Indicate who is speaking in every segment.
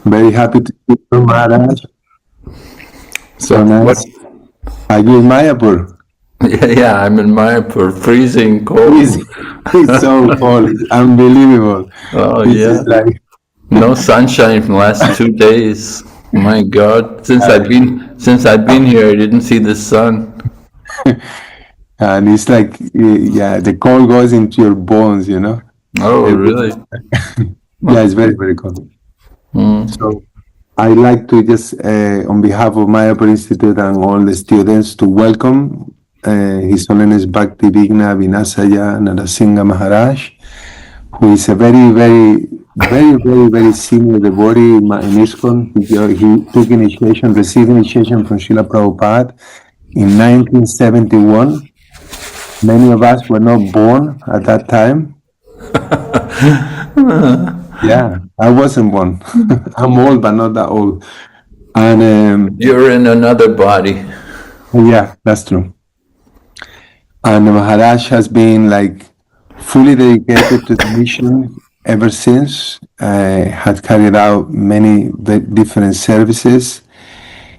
Speaker 1: Very happy to see you, Maharaj.
Speaker 2: So
Speaker 1: nice. Are you in Mayapur?
Speaker 2: Yeah, I'm in Mayapur, freezing cold.
Speaker 1: It's so cold, it's unbelievable.
Speaker 2: Oh
Speaker 1: This
Speaker 2: yeah,
Speaker 1: is like
Speaker 2: no sunshine for the last 2 days. My God, since I've been here, I didn't see the sun.
Speaker 1: and it's like yeah, the cold goes into your bones, you know.
Speaker 2: Oh
Speaker 1: It-
Speaker 2: really?
Speaker 1: yeah, it's very, very cold. So I like to just, on behalf of Mayapur Institute and all the students, to welcome His Holiness Bhakti Vigna Vinasaya Narasingha Maharaj, who is a very senior devotee in ISKCON. He took initiation, received initiation from Srila Prabhupada in 1971. Many of us were not born at that time. Yeah, I wasn't born. I'm old, but not that old. And
Speaker 2: You're in another body.
Speaker 1: yeah, that's true. And Maharaj has been like fully dedicated to the mission ever since. Had carried out many different services.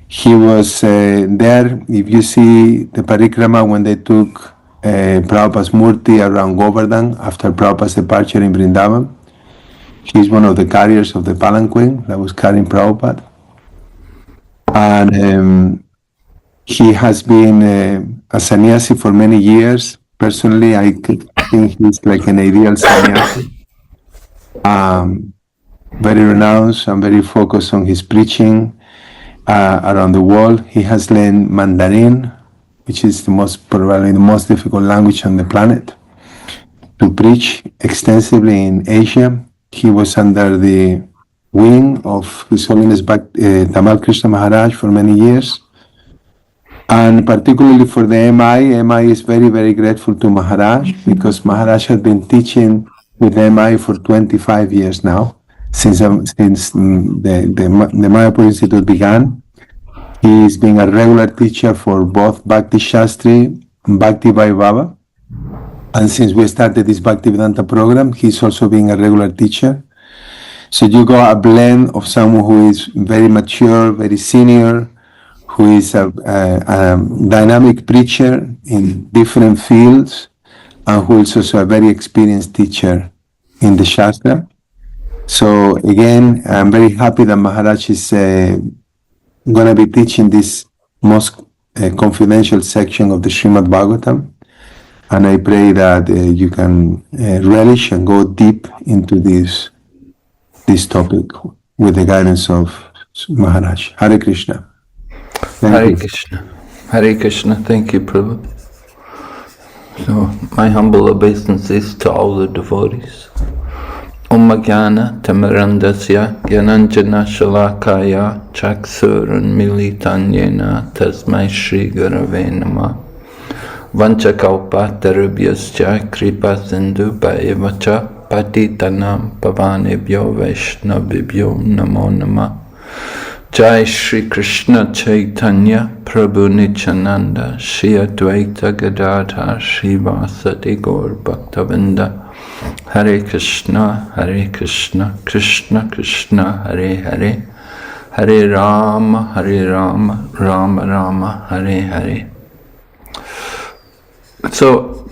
Speaker 1: He was there. If you see the parikrama when they took Prabhupada's murti around Govardhan after Prabhupada's departure in Vrindavan, he's one of the carriers of the palanquin that was carrying Prabhupada. And he has been a sannyasi for many years. Personally, I think he's like an ideal sannyasi. Very renounced and very focused on his preaching around the world. He has learned Mandarin, which is probably the most difficult language on the planet, to preach extensively in Asia. He was under the wing of His Holiness Tamal Krishna Maharaj for many years. And particularly for the MI is very, very grateful to Maharaj because Maharaj has been teaching with MI for 25 years now, since the Mayapur Institute began. He's been a regular teacher for both Bhakti Shastri and Bhakti Vaibhava. And since we started this Bhakti Vedanta program, he's also been a regular teacher. So you got a blend of someone who is very mature, very senior, who is a dynamic preacher in different fields, and who is also a very experienced teacher in the Shastra. So again, I'm very happy that Maharaj is going to be teaching this most confidential section of the Srimad Bhagavatam. And I pray that you can relish and go deep into this topic with the guidance of Maharaj. Hare Krishna.
Speaker 2: Hare Krishna. Hare Krishna. Thank you, Prabhu. So, my humble obeisances to all the devotees. Om Jnana Tamarandasya Gyananjana Shalakaya Chaksurun Militanyena Tasmai Shri Gurave Namah Vanchakalpa Tarubhyascha Kripa Sindhu Bhaivacha Patitanam Pavanebhyo Vaishnavibhyo Namo Namah Jai Shri Krishna Chaitanya Prabhu Nityananda Shri Advaita Gadadhar Srivasati Gaur Bhaktavinda Hare Krishna Krishna Krishna Hare Hare Hare Rama Rama Rama Hare Hare. So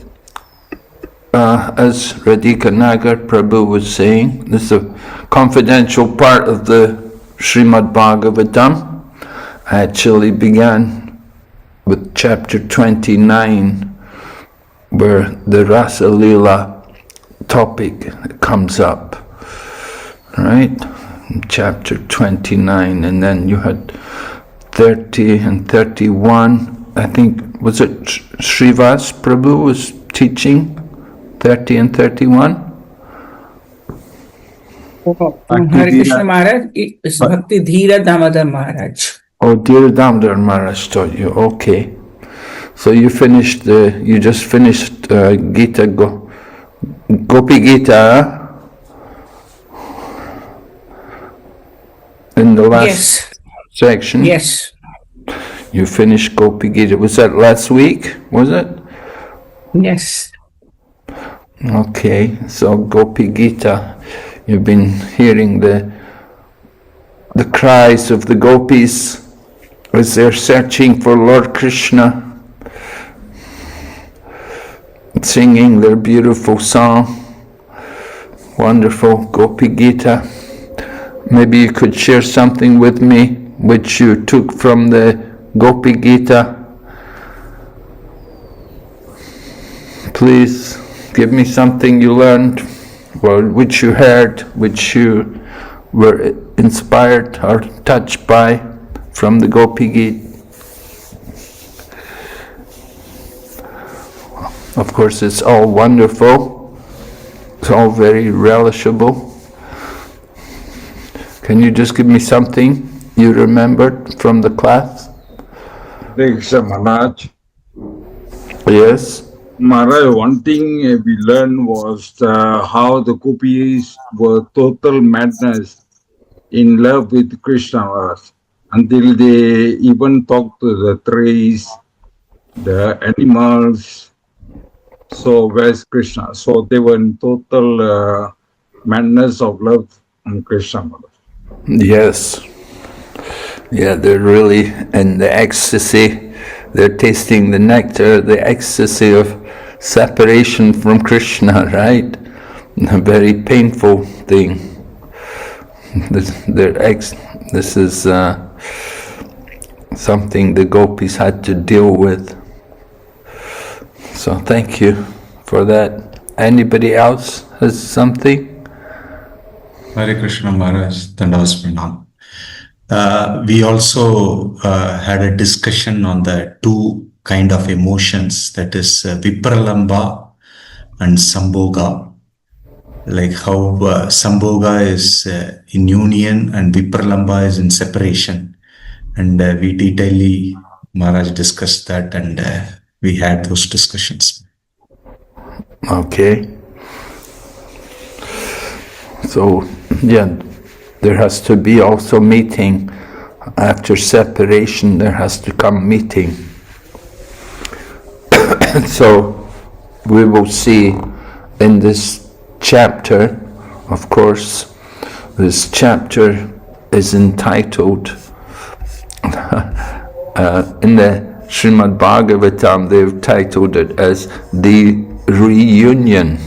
Speaker 2: as Radhika Nagar Prabhu was saying, this is a confidential part of the Srimad Bhagavatam. I actually began with chapter 29, where the Rasa Leela topic comes up, right? Chapter 29, and then you had 30 and 31. I think, was it Srivas Prabhu was teaching 30 and 31?
Speaker 3: Hare Krishna Maharaj is Bhakti Dhira Damodar Maharaj.
Speaker 2: Oh, Dhira Damodar Maharaj taught you. Okay, so you just finished Gita Gopi Gita in the last section.
Speaker 3: Yes.
Speaker 2: You finished Gopi Gita. Was that last week? Was it?
Speaker 3: Yes.
Speaker 2: Okay, so Gopi Gita. You've been hearing the the cries of the gopis as they're searching for Lord Krishna, singing their beautiful song, wonderful Gopi Gita. Maybe you could share something with me which you took from the Gopi Gita. Please give me something you learned, or which you heard, which you were inspired or touched by from the Gopi Gita. Of course, it's all wonderful. It's all very relishable. Can you just give me something you remembered from the class?
Speaker 4: Maharaj.
Speaker 2: Yes.
Speaker 4: Maharaj, one thing we learned was how the gopis were total madness in love with Krishna, Maharaj, until they even talked to the trees, the animals. So where's Krishna? So they were in total madness of love on Krishna, Maharaj.
Speaker 2: Yes. Yeah, they're really in the ecstasy. They're tasting the nectar, the ecstasy of separation from Krishna, right? A very painful thing. This is something the gopis had to deal with. So thank you for that. Anybody else has something?
Speaker 5: Hare Krishna Maharaj, Dandavas Pranam. We also had a discussion on the two kind of emotions, that is Vipralamba and Sambhoga. Like how Sambhoga is in union and Vipralamba is in separation. And we detailedly, Maharaj discussed that, and we had those discussions.
Speaker 2: Okay. So, yeah, there has to be also meeting. After separation, there has to come meeting. So, we will see in this chapter, of course, this chapter is entitled, in the Srimad Bhagavatam, they've titled it as the reunion.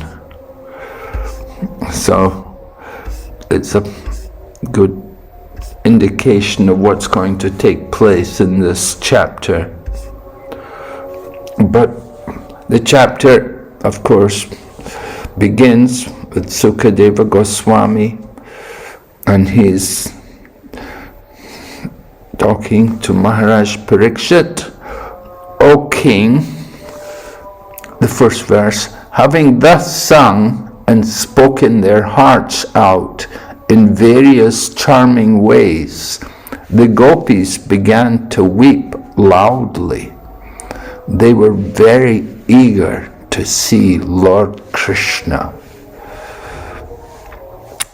Speaker 2: So, it's a good indication of what's going to take place in this chapter. But the chapter, of course, begins with Sukadeva Goswami, and he's talking to Maharaj Parikshit. O king, the first verse, having thus sung and spoken their hearts out in various charming ways, the gopis began to weep loudly. They were very eager to see Lord Krishna.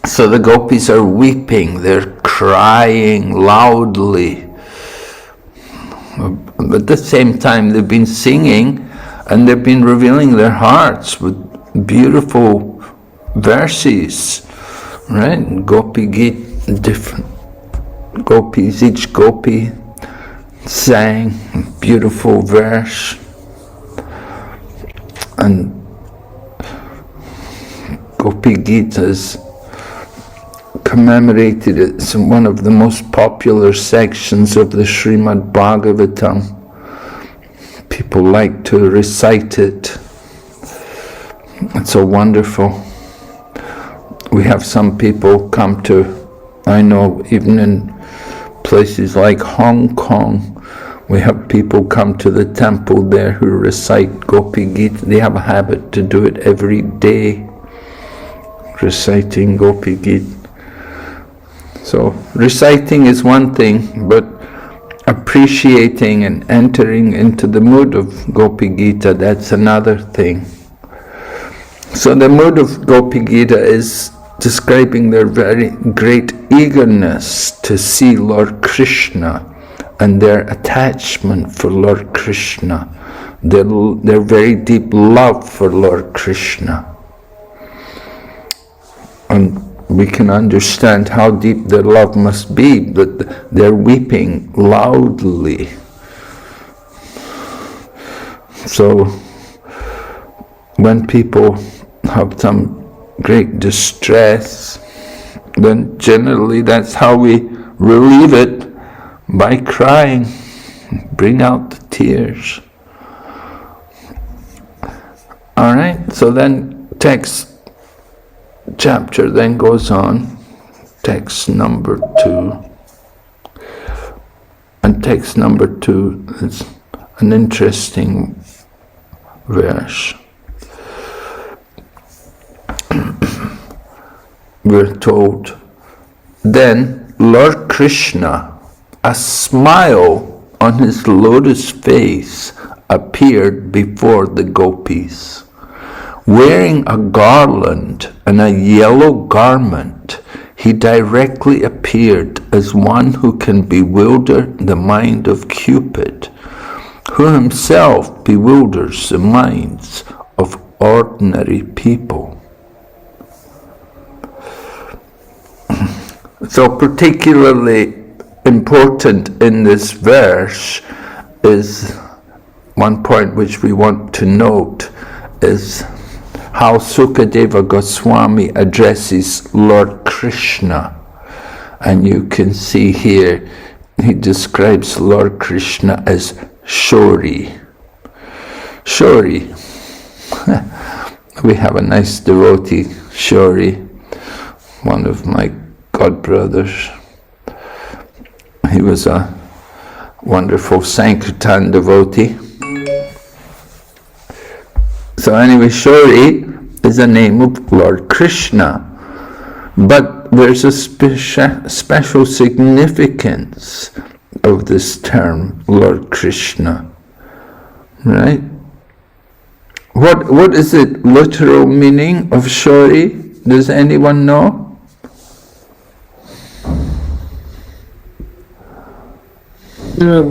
Speaker 2: So the gopis are weeping, they're crying loudly. But at the same time, they've been singing and they've been revealing their hearts with beautiful verses, right? Gopi Gita, different gopis, each gopi sang a beautiful verse. And Gopi Gita is commemorated. It's one of the most popular sections of the Srimad Bhagavatam. People like to recite it. It's so wonderful. We have some people come to, I know even in places like Hong Kong, we have people come to the temple there who recite Gopi Gita. They have a habit to do it every day, reciting Gopi Gita. So reciting is one thing, but appreciating and entering into the mood of Gopi Gita, that's another thing. So the mood of Gopi Gita is describing their very great eagerness to see Lord Krishna and their attachment for Lord Krishna, their very deep love for Lord Krishna. And we can understand how deep their love must be, but they're weeping loudly. So when people have some great distress, then generally that's how we relieve it, by crying, bring out the tears. All right, so then chapter then goes on, text number 2. And text number 2 is an interesting verse. We're told, then Lord Krishna, a smile on his lotus face, appeared before the gopis. Wearing a garland and a yellow garment, he directly appeared as one who can bewilder the mind of Cupid, who himself bewilders the minds of ordinary people. So particularly important in this verse is one point which we want to note, is how Sukadeva Goswami addresses Lord Krishna. And you can see here, he describes Lord Krishna as Shori. Shori. We have a nice devotee, Shori, one of my godbrothers. He was a wonderful Sankirtan devotee. So anyway, Shori is the name of Lord Krishna, but there's a special significance of this term, Lord Krishna, right? What is the literal meaning of Shori? Does anyone know?
Speaker 6: The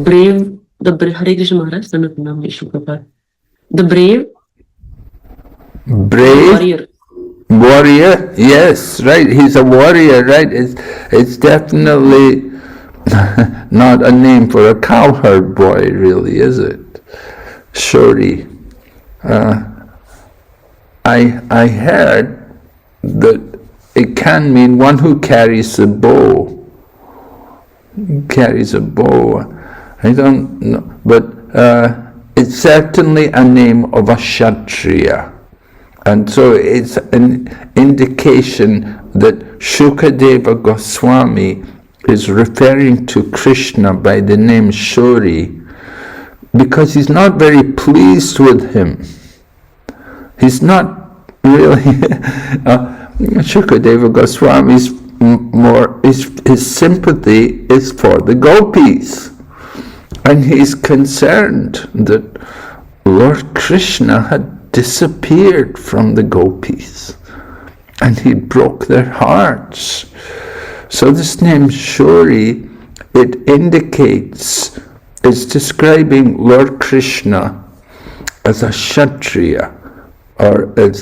Speaker 6: Hare Krishna Maharaj, son of Vishnu Prabhupada. The brave
Speaker 2: warrior, yes, right, he's a warrior, right? It's definitely not a name for a cowherd boy, really, is it? Shori. I heard that it can mean one who carries a bow. Carries a bow. I don't know, but it's certainly a name of a Kshatriya. And so it's an indication that Shukadeva Goswami is referring to Krishna by the name Shori because he's not very pleased with him. He's not really... Shukadeva Goswami's his sympathy is for the gopis. And he's concerned that Lord Krishna had disappeared from the gopis and he broke their hearts. So this name Shori, it indicates, it's describing Lord Krishna as a Kshatriya, or as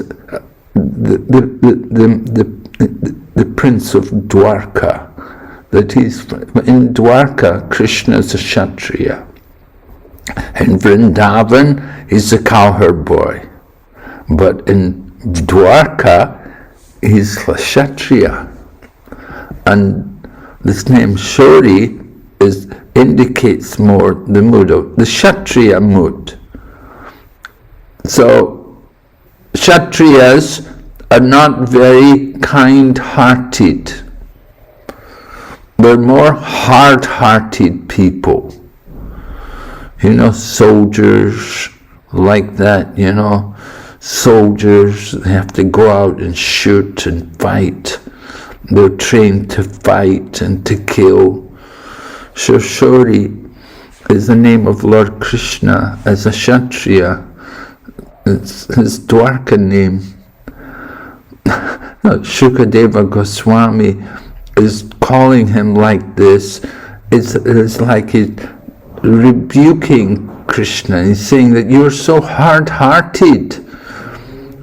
Speaker 2: the prince of Dwarka. That he's in Dwarka, Krishna is a Kshatriya. In Vrindavan, he's a cowherd boy. But in Dwarka, he's a Kshatriya. And this name Shori indicates more the mood of the Kshatriya mood. So Kshatriyas are not very kind-hearted. They're more hard-hearted people. You know, soldiers like that, you know. Soldiers, they have to go out and shoot and fight. They're trained to fight and to kill. So Shori is the name of Lord Krishna as a Kshatriya. It's his Dwarka name. Shukadeva Goswami is calling him like this. It's like he's rebuking Krishna. He's saying that you're so hard-hearted.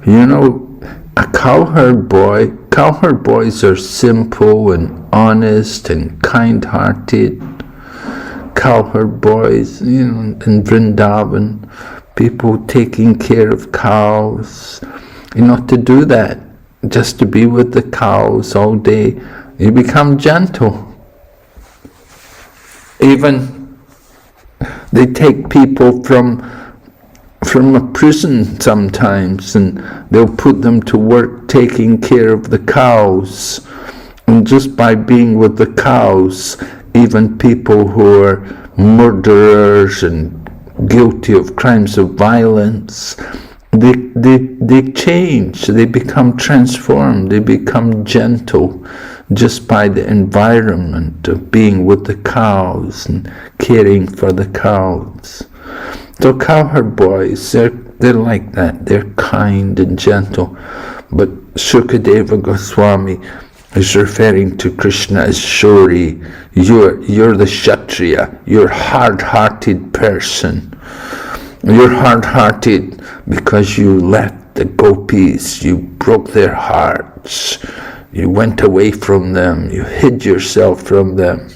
Speaker 2: You know, a cowherd boy cowherd boys are simple and honest and kind-hearted. Cowherd boys, in Vrindavan, people taking care of cows. To do that, just to be with the cows all day, you become gentle. Even they take people from a prison sometimes, and they'll put them to work taking care of the cows. And just by being with the cows, even people who are murderers and guilty of crimes of violence, they change, they become transformed, they become gentle just by the environment of being with the cows and caring for the cows. So cowherd boys, they're like that, they're kind and gentle. But Shukadeva Goswami is referring to Krishna as Shori. You're the Kshatriya, you're a hard-hearted person. You're hard-hearted because you left the gopis, you broke their hearts, you went away from them, you hid yourself from them.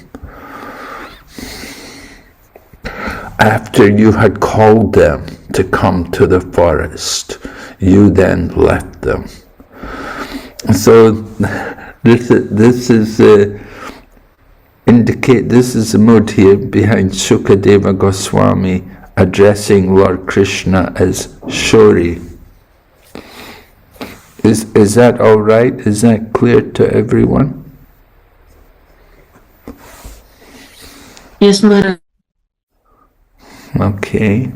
Speaker 2: After you had called them to come to the forest, you then left them. So this is the mood here behind Shukadeva Goswami addressing Lord Krishna as Shori. Is that all right? Is that clear to everyone?
Speaker 6: Yes, Maharaj.
Speaker 2: Okay.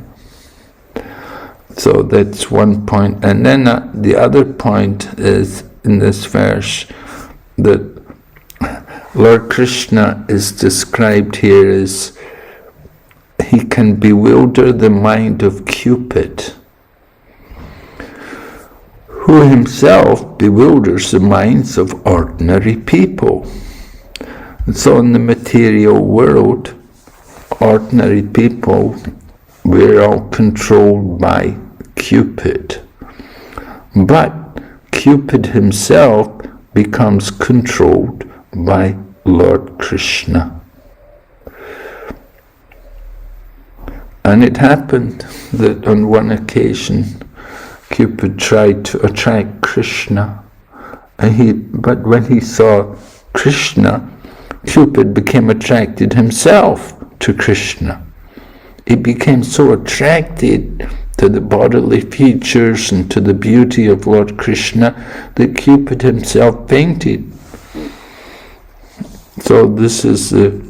Speaker 2: So that's one point. And then the other point is in this verse that Lord Krishna is described here as he can bewilder the mind of Cupid, who himself bewilders the minds of ordinary people. And so in the material world, ordinary people, we're all controlled by Cupid. But Cupid himself becomes controlled by Lord Krishna. And it happened that on one occasion, Cupid tried to attract Krishna, but when he saw Krishna, Cupid became attracted himself to Krishna. He became so attracted to the bodily features and to the beauty of Lord Krishna that Cupid himself fainted. So this is the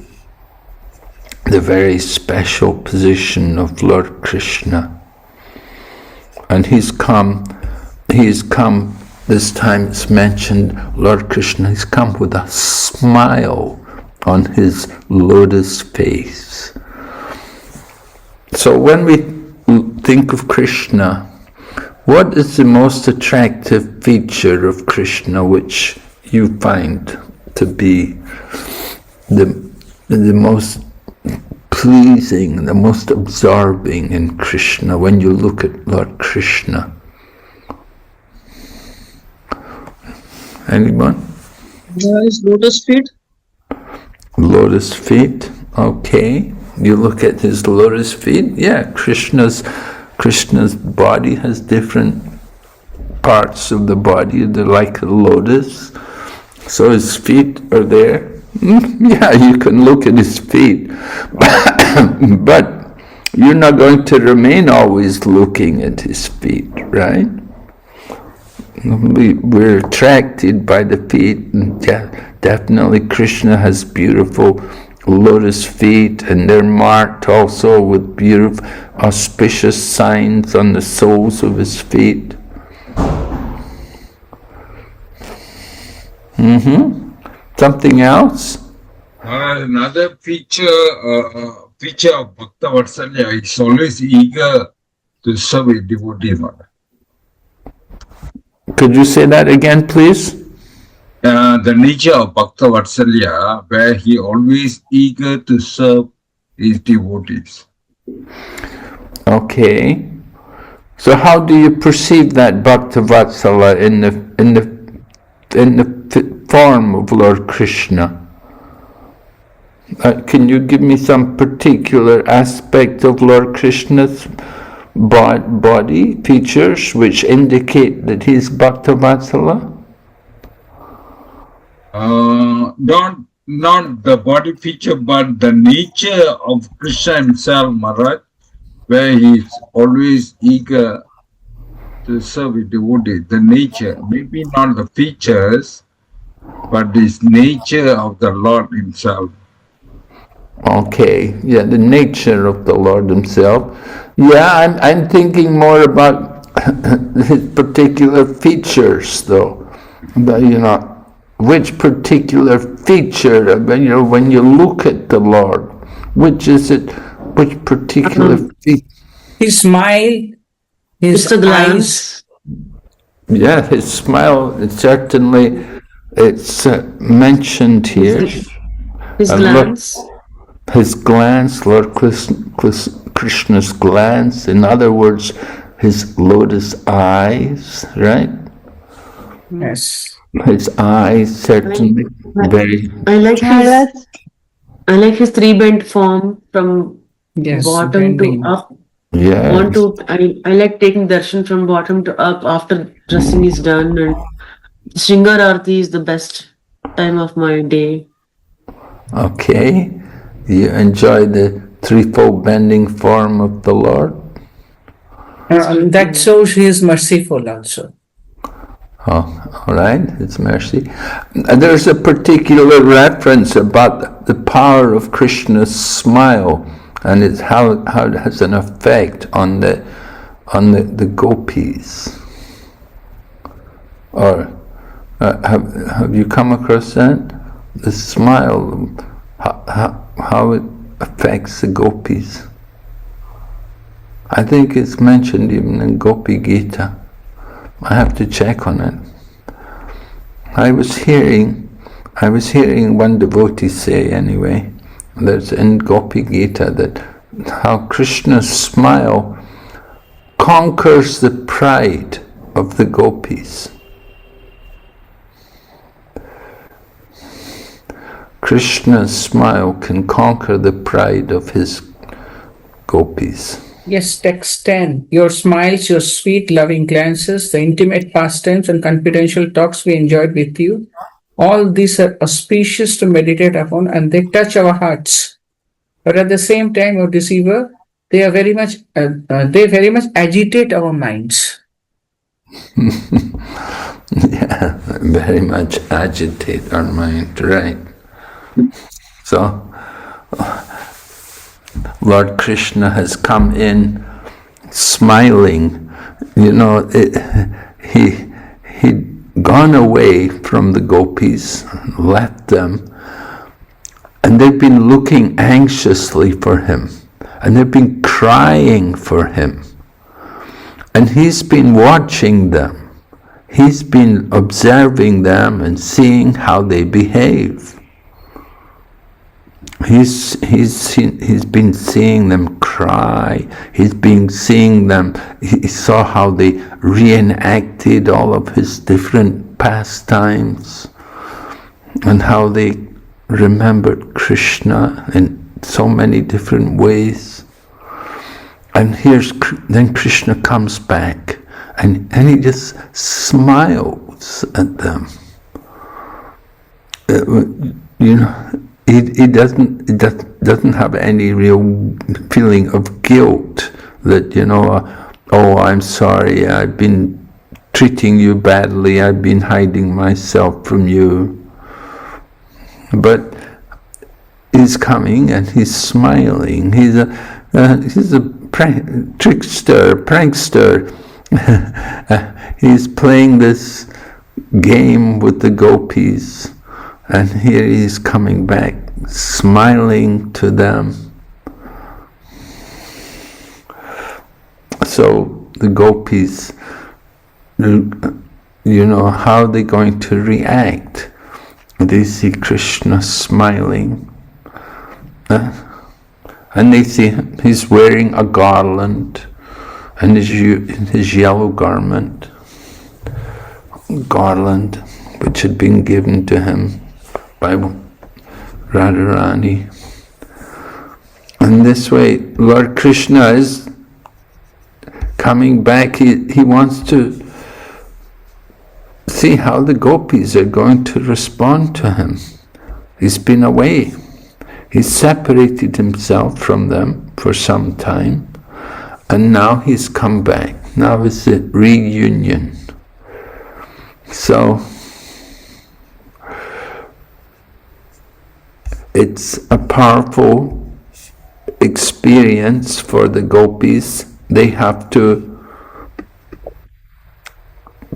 Speaker 2: very special position of Lord Krishna. And he's come, this time it's mentioned, Lord Krishna, he's come with a smile on his lotus face. So when we think of Krishna, what is the most attractive feature of Krishna which you find to be the most pleasing, the most absorbing in Krishna when you look at Lord Krishna? Anyone?
Speaker 6: His lotus feet.
Speaker 2: Lotus feet, okay. You look at his lotus feet, yeah, Krishna's body has different parts of the body, they're like a lotus. So his feet are there. Yeah, you can look at his feet. But you're not going to remain always looking at his feet, right? We're attracted by the feet, and definitely Krishna has beautiful lotus feet, and they're marked also with beautiful auspicious signs on the soles of his feet. Something else?
Speaker 4: Another feature of Bhakta Vatsalya is always eager to serve a devotee.
Speaker 2: Could you say that again, please?
Speaker 4: The nature of Bhakta Vatsalya, where he always eager to serve his devotees.
Speaker 2: Okay. So how do you perceive that Bhakta Vatsala in in the form of Lord Krishna. Can you give me some particular aspect of Lord Krishna's body features which indicate that he's Bhaktavatsala?
Speaker 4: Not the body feature, but the nature of Krishna himself, Maharaj, where he is always eager to serve with devotee. The nature, maybe not the features, but this nature of the Lord himself.
Speaker 2: Okay, yeah, the nature of the Lord himself. Yeah, I'm thinking more about his particular features, though. But, which particular feature, when you look at the Lord, which particular feature?
Speaker 3: His smile, his
Speaker 6: It's a
Speaker 3: eyes.
Speaker 6: glance.
Speaker 2: Yeah, his smile, it's mentioned here.
Speaker 6: His
Speaker 2: And look,
Speaker 6: glance.
Speaker 2: his glance, Lord Krishna's glance, in other words, his lotus eyes, right?
Speaker 3: Yes.
Speaker 2: His eyes certainly very.
Speaker 6: I like his three-bent form from
Speaker 3: Yes.
Speaker 6: bottom
Speaker 3: bending.
Speaker 6: to up.
Speaker 2: Yeah.
Speaker 6: I like taking darshan from bottom to up after dressing is done, and Shringar Aarti is the best time of my day.
Speaker 2: Okay. You enjoy the threefold bending form of the Lord?
Speaker 3: That shows he is merciful also.
Speaker 2: Oh, all right. It's mercy. There's a particular reference about the power of Krishna's smile, and it's how it has an effect on the gopis. Or have you come across that? The smile, how it affects the gopis. I think it's mentioned even in Gopi Gita. I have to check on it. I was hearing one devotee say anyway, that's in Gopi Gita, that how Krishna's smile conquers the pride of the gopis. Krishna's smile can conquer the pride of his gopis.
Speaker 3: Yes, text 10. Your smiles, your sweet, loving glances, the intimate pastimes and confidential talks we enjoyed with you, all these are auspicious to meditate upon and they touch our hearts. But at the same time, O deceiver, they very much agitate our minds.
Speaker 2: Yeah, very much agitate our mind, right? So, Lord Krishna has come in smiling. He'd gone away from the gopis, left them, and they've been looking anxiously for him, and they've been crying for him. And he's been watching them. He's been observing them and seeing how they behave. He's been seeing them cry. He's been seeing them. He saw how they reenacted all of his different pastimes, and how they remembered Krishna in so many different ways. And then Krishna comes back, and he just smiles at them. He doesn't have any real feeling of guilt that, oh, I'm sorry, I've been treating you badly, I've been hiding myself from you. But he's coming and he's smiling. He's a trickster, prankster. He's playing this game with the gopis. And here he is coming back, smiling to them. So the gopis, how are they going to react? They see Krishna smiling. And they see him, he's wearing a garland and his yellow garment. Garland, which had been given to him by Radharani. And this way, Lord Krishna is coming back. He wants to see how the gopis are going to respond to him. He's been away. He's separated himself from them for some time, and now he's come back. Now it's a reunion. So it's a powerful experience for the gopis. They have to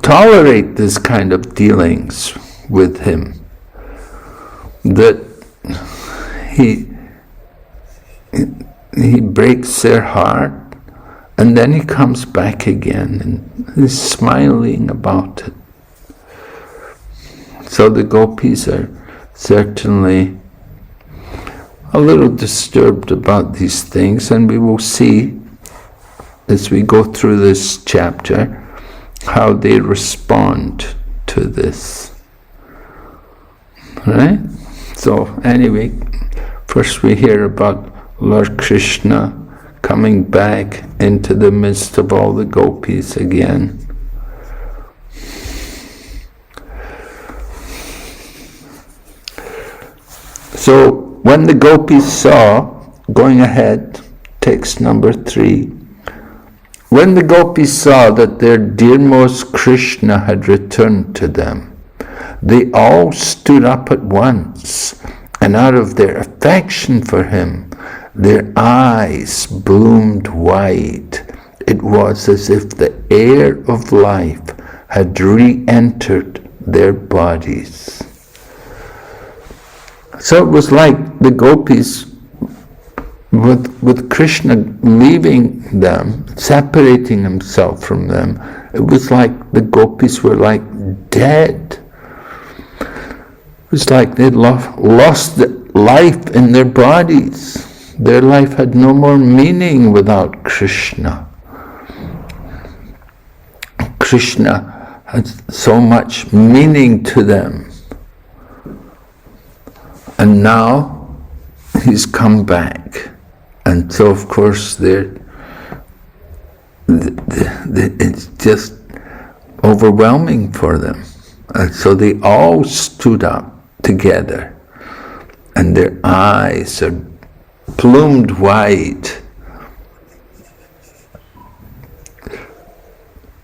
Speaker 2: tolerate this kind of dealings with him, that he breaks their heart, and then he comes back again and he's smiling about it. So the gopis are certainly a little disturbed about these things, and we will see as we go through this chapter how they respond to this. Right? So anyway, first we hear about Lord Krishna coming back into the midst of all the gopis again. So when the gopis saw, going ahead, text number 3, when the gopis saw that their dearmost Krishna had returned to them, they all stood up at once, and out of their affection for him, their eyes bloomed wide. It was as if the air of life had re-entered their bodies. So it was like the gopis, with Krishna leaving them, separating himself from them, it was like the gopis were like dead. It was like they'd lost the life in their bodies. Their life had no more meaning without Krishna. Krishna had so much meaning to them. And now he's come back. And so, of course, it's just overwhelming for them. And so they all stood up together, and their eyes are plumed wide.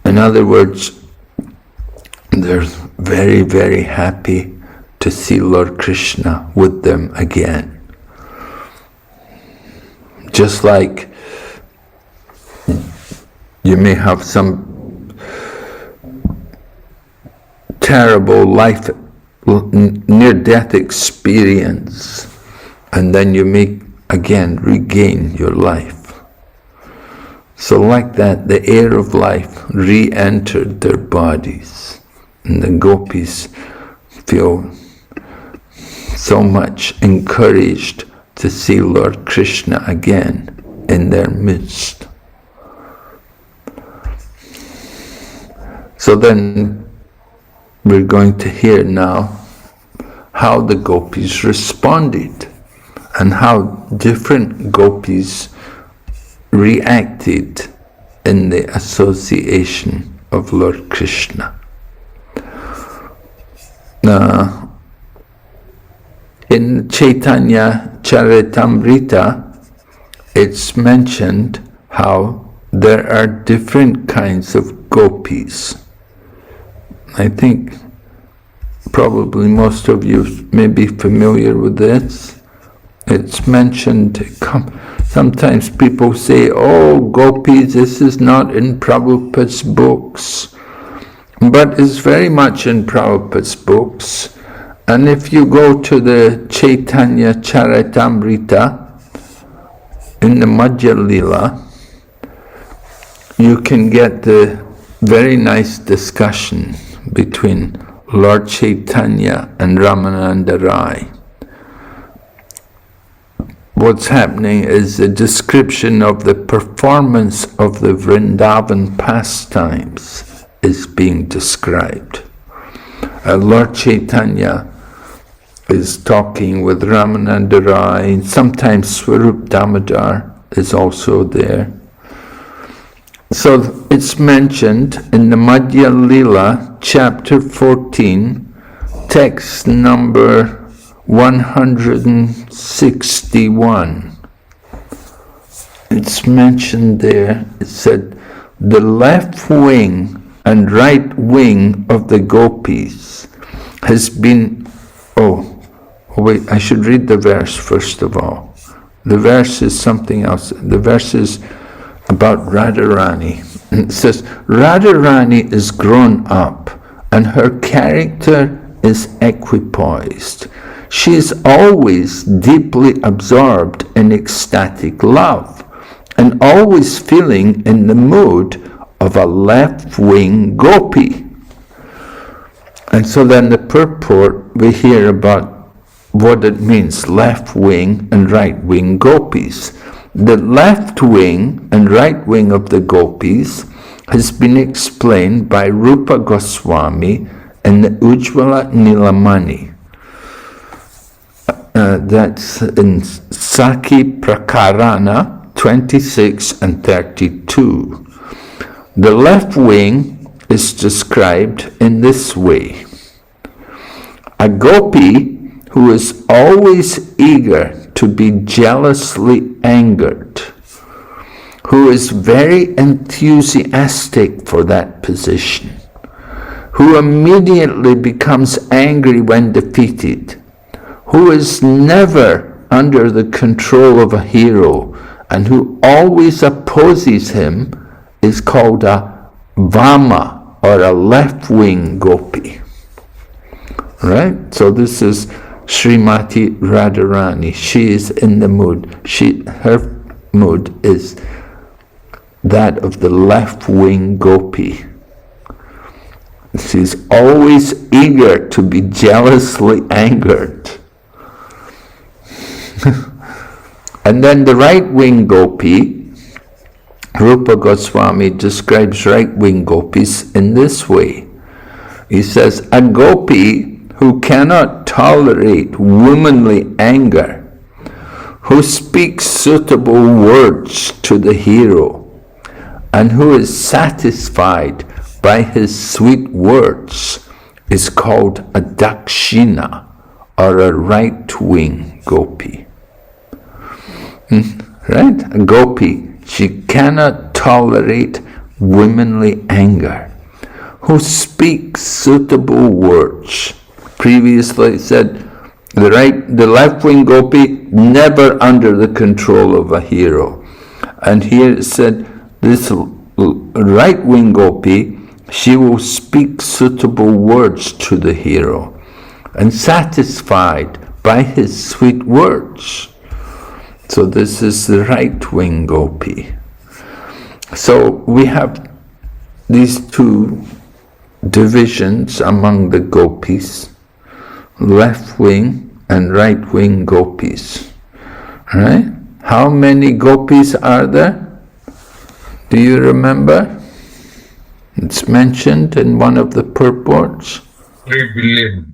Speaker 2: In other words, they're very, very happy to see Lord Krishna with them again. Just like you may have some terrible life, near-death experience, and then you may again regain your life. So like that, the air of life re-entered their bodies, and the gopis feel so much encouraged to see Lord Krishna again in their midst. So then we're going to hear now how the gopis responded and how different gopis reacted in the association of Lord Krishna. In Chaitanya Charitamrita, it's mentioned how there are different kinds of gopis. I think probably most of you may be familiar with this. It's mentioned, sometimes people say, oh, gopis, this is not in Prabhupada's books. But it's very much in Prabhupada's books. And if you go to the Chaitanya Charitamrita, in the Madhya Lila, you can get the very nice discussion between Lord Chaitanya and Ramananda Rai. What's happening is a description of the performance of the Vrindavan pastimes is being described. Lord Chaitanya is talking with Ramananda Rai, and sometimes Swarup Damodar is also there. So it's mentioned in the Madhya Lila, chapter 14, text number 161. It's mentioned there, it said, the left wing and right wing of the gopis has been, wait, I should read the verse first of all. The verse is something else. The verse is about Radharani. It says, Radharani is grown up and her character is equipoised. She is always deeply absorbed in ecstatic love and always feeling in the mood of a left-wing gopi. And so then the purport, we hear about what it means, left-wing and right-wing gopis. The left wing and right wing of the gopis has been explained by Rupa Goswami in the Ujjvala Nilamani. That's in Saki Prakarana 26 and 32. The left wing is described in this way. A gopi who is always eager to be jealously angered, who is very enthusiastic for that position, who immediately becomes angry when defeated, who is never under the control of a hero, and who always opposes him, is called a Vama, or a left-wing gopi. Right? So this is Srimati Radharani. She is in the mood. Her mood is that of the left-wing gopi. She's always eager to be jealously angered. And then the right-wing gopi, Rupa Goswami describes right-wing gopis in this way. He says, a gopi who cannot tolerate womanly anger, who speaks suitable words to the hero, and who is satisfied by his sweet words, is called a dakshina, or a right-wing gopi. Right? A gopi, she cannot tolerate womanly anger, who speaks suitable words. Previously it said the left-wing gopi never under the control of a hero. And here it said this right-wing gopi, she will speak suitable words to the hero and satisfied by his sweet words. So this is the right-wing gopi. So we have these two divisions among the gopis, left-wing and right-wing gopis. Right? How many gopis are there? Do you remember? It's mentioned in one of the purports.
Speaker 4: 3 billion.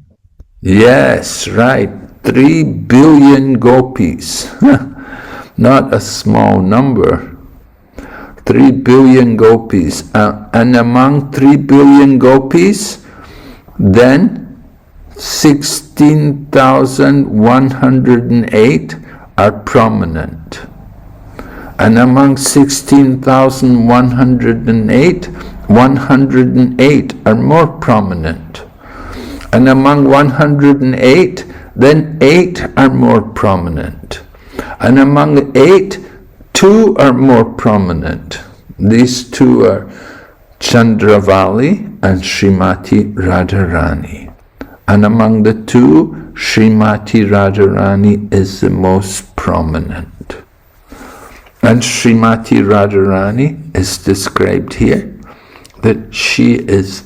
Speaker 2: Yes, right. 3 billion gopis. Not a small number. 3 billion gopis. And among 3 billion gopis, then 16,108 are prominent. And among 16,108, 108 are more prominent. And among 108, then 8 are more prominent. And among 8, 2 are more prominent. These 2 are Chandravali and Srimati Radharani. And among the 2, Srimati Radharani is the most prominent. And Srimati Radharani is described here that she is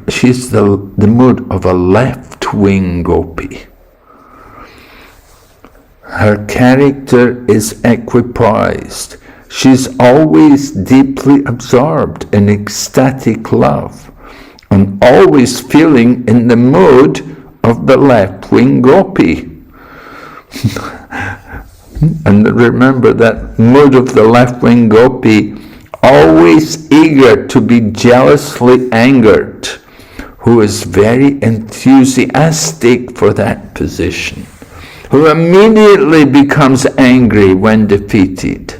Speaker 2: she's the mood of a left-wing gopi. Her character is equipoised. She's always deeply absorbed in ecstatic love and always feeling in the mood of the left-wing gopi. And remember that mood of the left-wing gopi, always eager to be jealously angered, who is very enthusiastic for that position, who immediately becomes angry when defeated,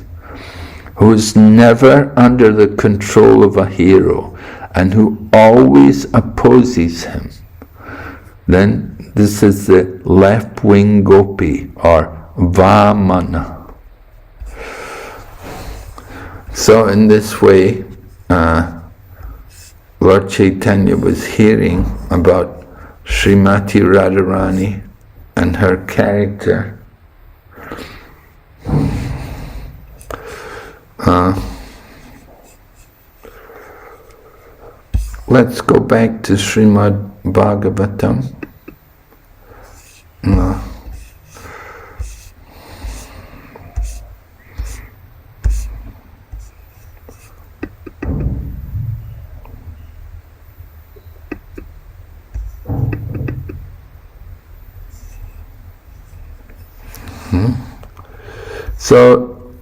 Speaker 2: who is never under the control of a hero, and who always opposes him. Then this is the left-wing gopi, or Vamana. So in this way, Lord Chaitanya was hearing about Srimati Radharani and her character. Let's go back to Srimad Bhagavatam. So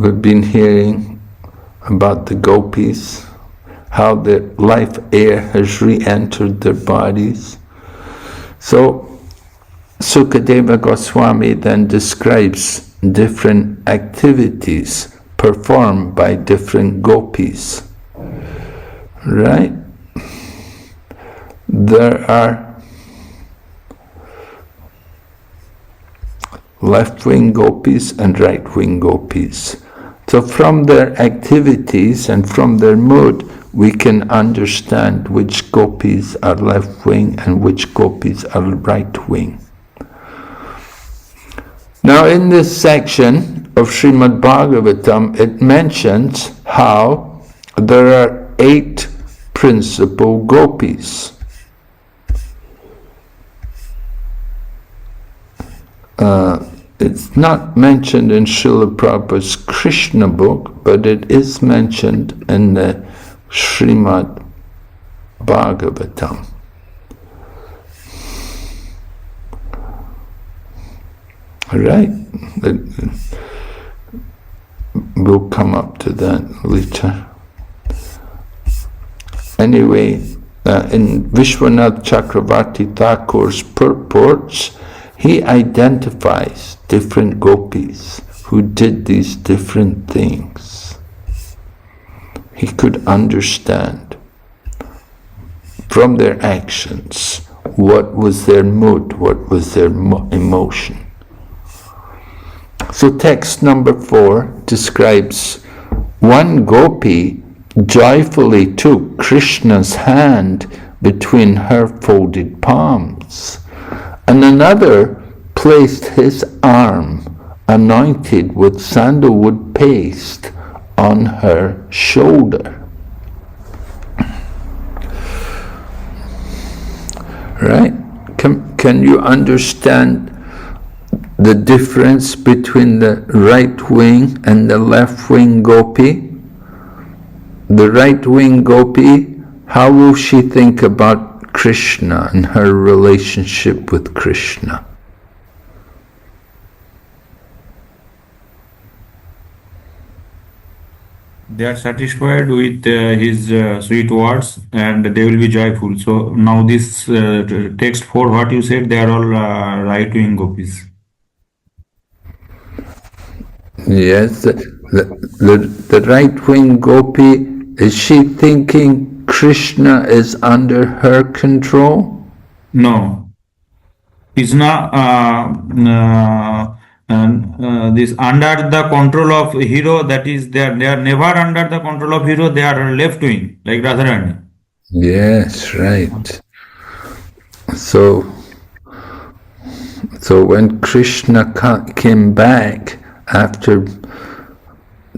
Speaker 2: we've been hearing about the gopis, how the life air has re-entered their bodies. So Sukadeva Goswami then describes different activities performed by different gopis. Right? There are left-wing gopis and right-wing gopis. So from their activities and from their mood, we can understand which gopis are left-wing and which gopis are right-wing. Now in this section of Srimad Bhagavatam, it mentions how there are 8 principal gopis. It's not mentioned in Srila Prabhupada's Krishna book, but it is mentioned in the Srimad Bhagavatam. Right? We'll come up to that later. Anyway, in Vishwanath Chakravarti Thakur's purports, he identifies different gopis who did these different things. He could understand from their actions what was their mood, what was their emotion. So text number 4 describes one gopi joyfully took Krishna's hand between her folded palms, and another placed his arm, anointed with sandalwood paste, on her shoulder. Right? Can you understand the difference between the right wing and the left wing gopi? The right wing gopi, how will she think about Krishna and her relationship with Krishna?
Speaker 7: They are satisfied with his sweet words and they will be joyful. So now this text 4, what you said, they are all right-wing gopis.
Speaker 2: Yes, the right-wing gopi, is she thinking Krishna is under her control?
Speaker 7: No. Krishna, this under the control of hero, that is, they are never under the control of hero, they are left-wing, like Radharani.
Speaker 2: Yes, right. So when Krishna came back after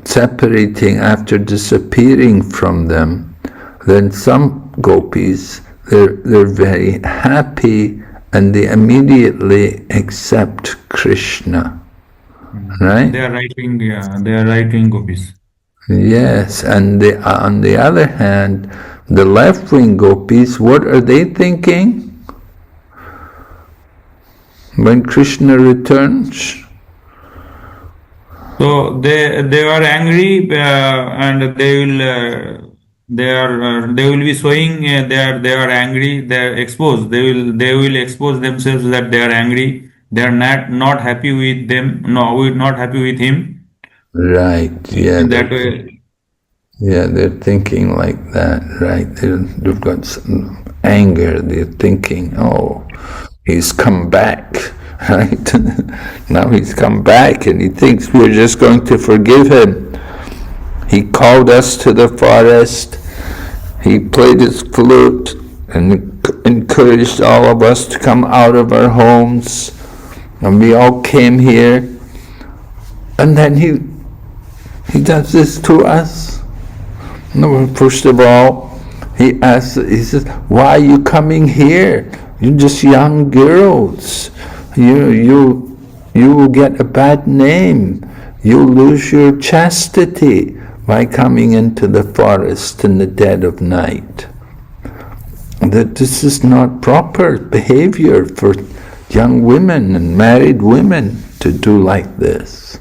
Speaker 2: separating, after disappearing from them, then some gopis, they're very happy and they immediately accept Krishna, right?
Speaker 7: They are right-wing, they are right-wing gopis.
Speaker 2: Yes, and on the other hand, the left-wing gopis, what are they thinking when Krishna returns?
Speaker 7: So they are angry and they will be showing they are angry. They are exposed. They will expose themselves that they are angry. They are not happy with them. No, we're not happy with him.
Speaker 2: Right. Yeah.
Speaker 7: In that way.
Speaker 2: Yeah, they're thinking like that, right? They've got some anger. They're thinking, oh, he's come back, right? Now he's come back and he thinks we're just going to forgive him. He called us to the forest. He played his flute and encouraged all of us to come out of our homes. And we all came here. And then he does this to us. No, first of all, he says, why are you coming here? You're just young girls. You will get a bad name. You'll lose your chastity by coming into the forest in the dead of night. That this is not proper behavior for young women and married women to do like this.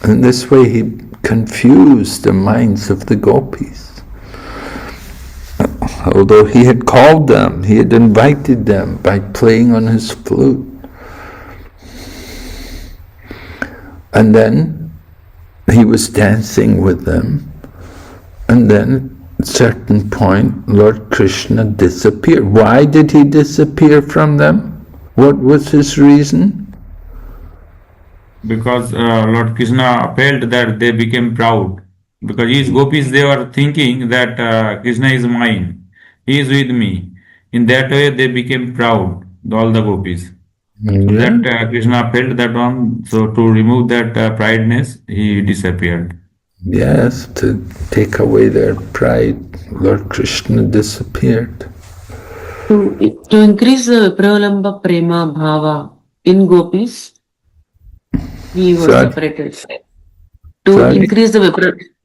Speaker 2: And this way he confused the minds of the gopis. Although he had called them, he had invited them by playing on his flute. And then he was dancing with them. And then at a certain point, Lord Krishna disappeared. Why did he disappear from them? What was his reason?
Speaker 7: Because Lord Krishna felt that they became proud. Because these gopis, they were thinking that Krishna is mine. He is with me. In that way, they became proud, all the gopis. So that Krishna felt that one. So to remove that prideness, he disappeared.
Speaker 2: Yes, to take away their pride, Lord Krishna disappeared.
Speaker 6: To increase the Vipralamba Prema Bhava in gopis, he was separated. To increase the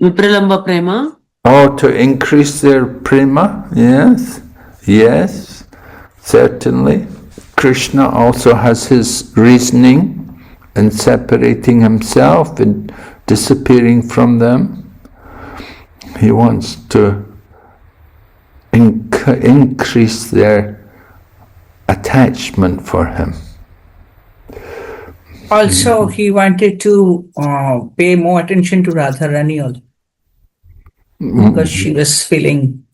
Speaker 6: Vipralamba Prema.
Speaker 2: Oh, to increase their prema? Yes, certainly. Krishna also has his reasoning in separating himself and disappearing from them. He wants to increase their attachment for him.
Speaker 3: Also, he wanted to pay more attention to Radharani also. Because she was feeling.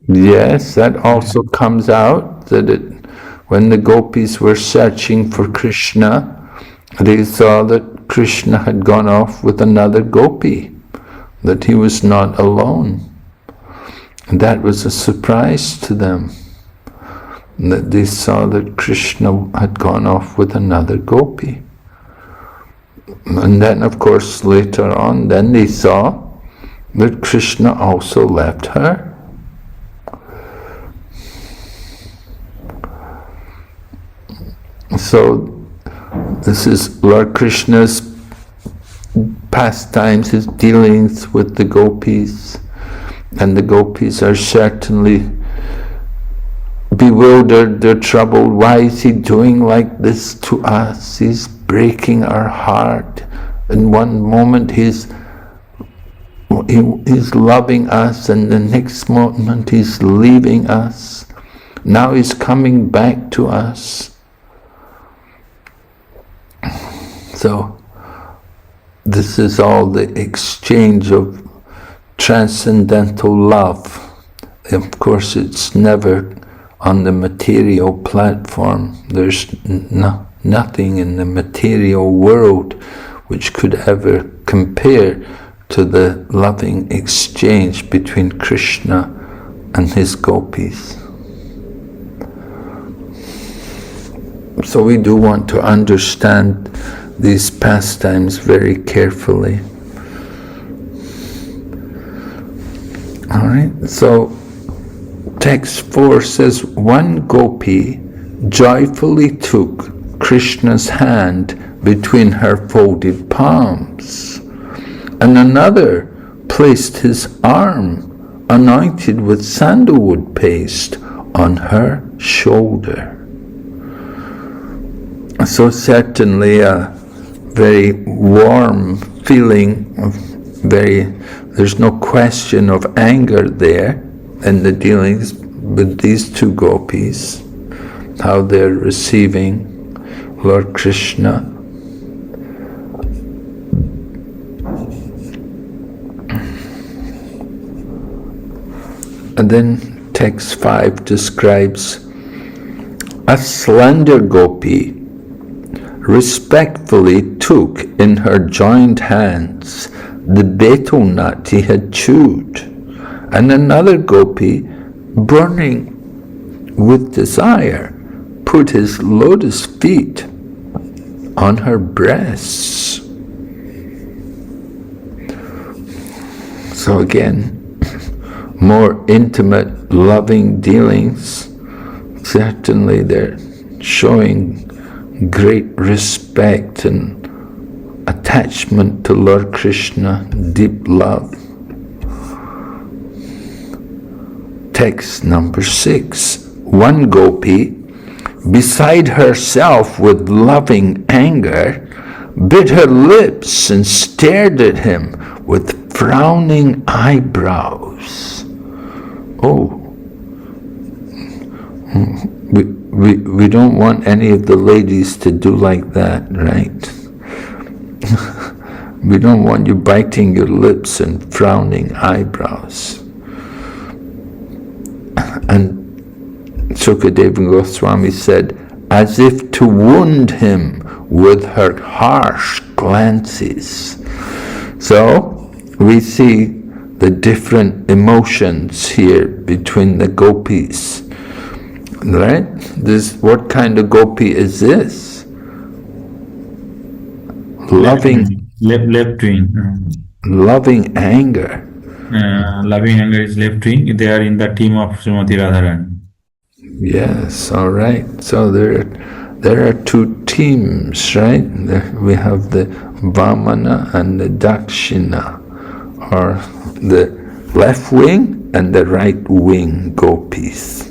Speaker 2: Yes, that also comes out that when the gopis were searching for Krishna, they saw that Krishna had gone off with another gopi, that he was not alone. And that was a surprise to them, that they saw that Krishna had gone off with another gopi. And then, of course, later on, then they saw that Krishna also left her. So this is Lord Krishna's pastimes, his dealings with the gopis, and the gopis are certainly bewildered, they're troubled. Why is he doing like this to us? He's breaking our heart. In one moment he's loving us, and the next moment he's leaving us. Now he's coming back to us. So this is all the exchange of transcendental love. Of course, it's never on the material platform. There's nothing in the material world which could ever compare to the loving exchange between Krishna and his gopis. So we do want to understand these pastimes very carefully. All right, so text 4 says, one gopi joyfully took Krishna's hand between her folded palms. and another placed his arm anointed with sandalwood paste on her shoulder. So certainly a very warm feeling of there's no question of anger there in the dealings with these two gopis, how they're receiving Lord Krishna. And then text 5 describes a slender gopi respectfully took in her joined hands the betel nut he had chewed, and another gopi, burning with desire, put his lotus feet on her breasts. So again, more intimate, loving dealings. Certainly they're showing great respect and attachment to Lord Krishna, deep love. Text number 6. One gopi, beside herself with loving anger, bit her lips and stared at him with frowning eyebrows. Oh, we don't want any of the ladies to do like that, right? We don't want you biting your lips and frowning eyebrows. And Sukadeva Goswami said, as if to wound him with her harsh glances. So we see the different emotions here between the gopis, right? What kind of gopi is this? Loving,
Speaker 7: left wing.
Speaker 2: loving anger.
Speaker 7: Loving anger is left wing. They are in the team of Srimati Radharani.
Speaker 2: Yes, all right. So there are two teams, right? We have the Vamana and the Dakshina, or the left wing and the right wing gopis.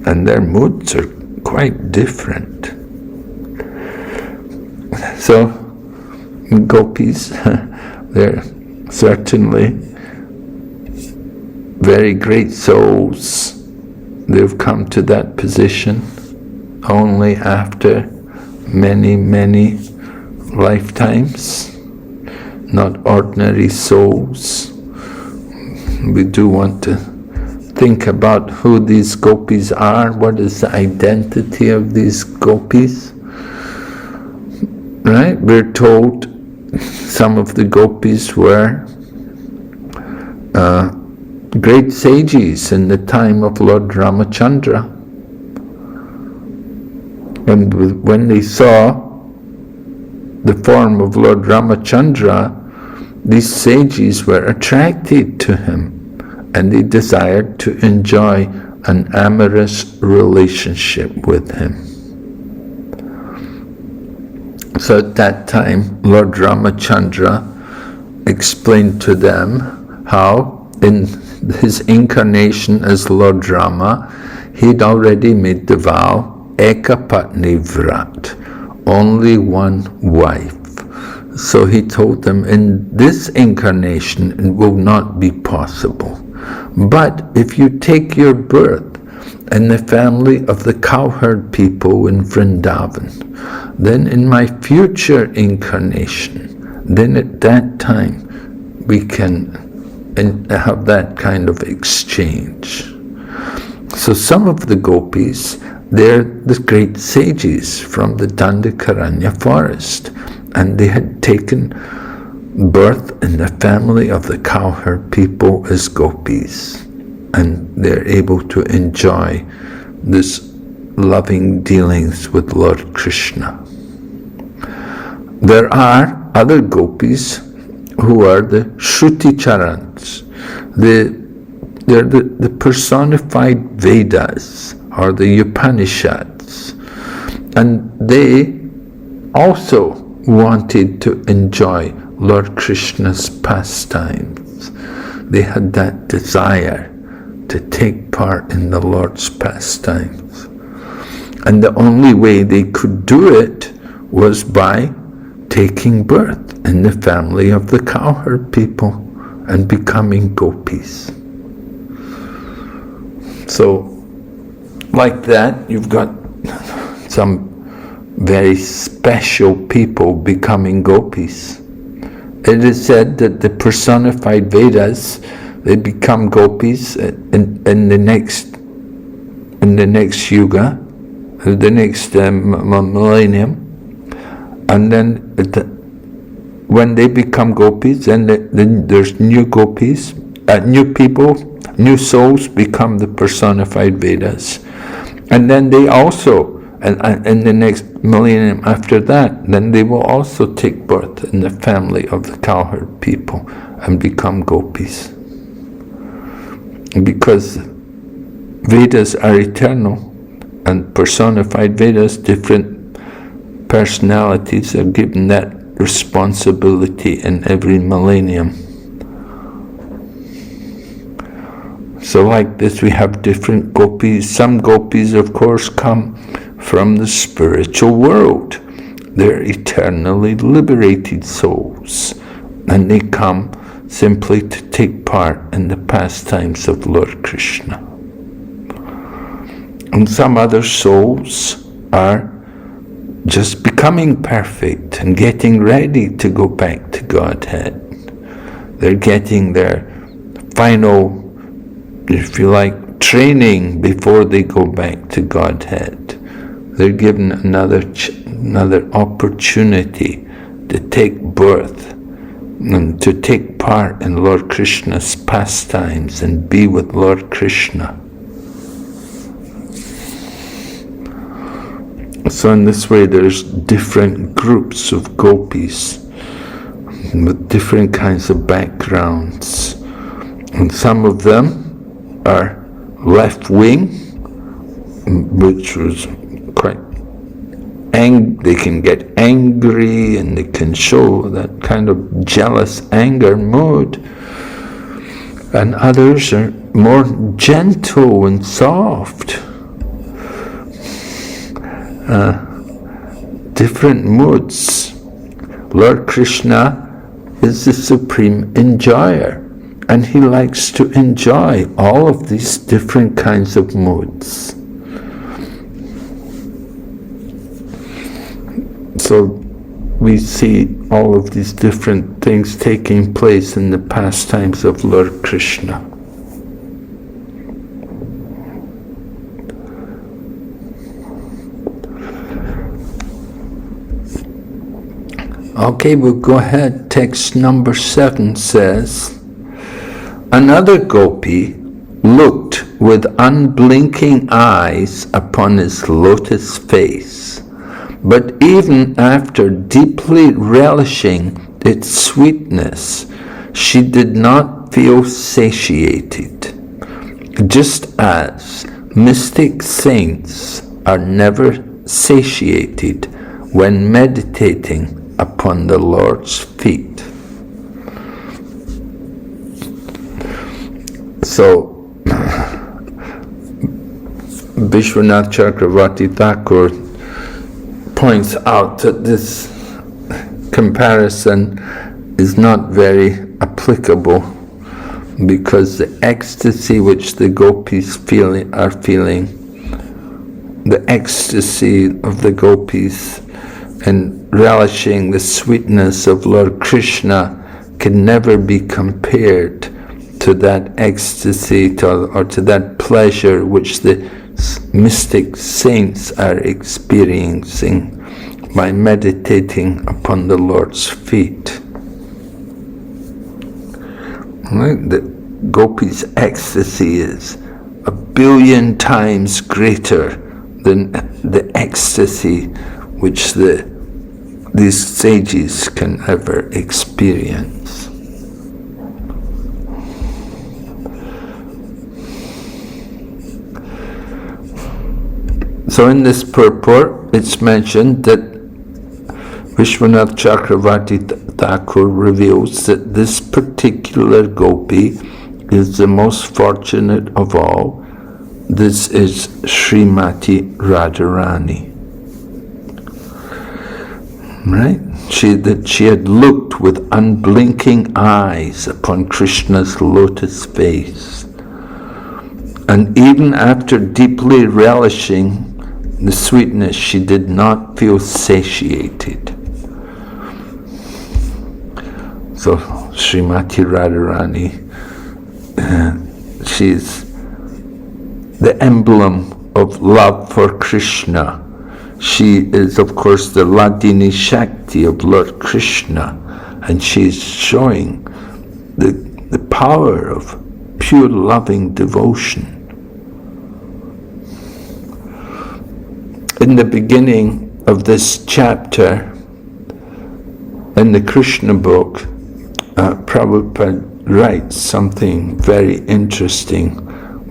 Speaker 2: And their moods are quite different. So, gopis, they're certainly very great souls. They've come to that position only after many, many lifetimes, not ordinary souls. We do want to think about who these gopis are, what is the identity of these gopis. Right? We're told some of the gopis were great sages in the time of Lord Ramachandra. And when they saw the form of Lord Ramachandra, these sages were attracted to him, and they desired to enjoy an amorous relationship with him. So at that time, Lord Ramachandra explained to them how in his incarnation as Lord Rama, he'd already made the vow, Ekapatni Vrat, only one wife. So he told them, in this incarnation it will not be possible. But if you take your birth in the family of the cowherd people in Vrindavan, then in my future incarnation, then at that time we can have that kind of exchange. So some of the gopis, they're the great sages from the Dandakaranya forest, and they had taken birth in the family of the cowherd people as gopis, and they're able to enjoy this loving dealings with Lord Krishna. There are other gopis who are the Shruticharans. They're the personified Vedas, or the Upanishads, and they also wanted to enjoy Lord Krishna's pastimes. They had that desire to take part in the Lord's pastimes. And the only way they could do it was by taking birth in the family of the cowherd people and becoming gopis. So, like that, you've got some very special people becoming gopis. It is said that the personified Vedas, they become gopis in the next yuga, the next millennium, and then when they become gopis, then there's new gopis, new people, new souls become the personified Vedas, and then they also, and in the next millennium after that, then they will also take birth in the family of the cowherd people and become gopis. Because Vedas are eternal, and personified Vedas, different personalities are given that responsibility in every millennium. So like this, we have different gopis. Some gopis, of course, come from the spiritual world. They're eternally liberated souls, and they come simply to take part in the pastimes of Lord Krishna. And some other souls are just becoming perfect and getting ready to go back to Godhead. They're getting their final, if you like, training before they go back to Godhead. They're given another opportunity to take birth and to take part in Lord Krishna's pastimes and be with Lord Krishna. So in this way, there's different groups of gopis with different kinds of backgrounds. And some of them are left-wing, which was quite they can get angry and they can show that kind of jealous anger mood. And others are more gentle and soft. Different moods. Lord Krishna is the supreme enjoyer, and he likes to enjoy all of these different kinds of moods. So we see all of these different things taking place in the pastimes of Lord Krishna. Okay, we'll go ahead. Text number 7 says, another gopi looked with unblinking eyes upon his lotus face, but even after deeply relishing its sweetness, she did not feel satiated, just as mystic saints are never satiated when meditating upon the Lord's feet. So, Vishwanath Chakravarti Thakur points out that this comparison is not very applicable, because the ecstasy which the gopis are feeling, the ecstasy of the gopis and relishing the sweetness of Lord Krishna can never be compared to that ecstasy or to that pleasure which the mystic saints are experiencing by meditating upon the Lord's feet. Right? The gopis' ecstasy is 1,000,000,000 times greater than the ecstasy which these sages can ever experience. So in this purport, it's mentioned that Vishwanath Chakravarti Thakur reveals that this particular gopi is the most fortunate of all. This is Srimati Radharani. Right? She had looked with unblinking eyes upon Krishna's lotus face. And even after deeply relishing the sweetness, she did not feel satiated. So Srimati Radharani, she's the emblem of love for Krishna. She is, of course, the Ladini Shakti of Lord Krishna, and she's showing the power of pure loving devotion. In the beginning of this chapter, in the Krishna book, Prabhupada writes something very interesting.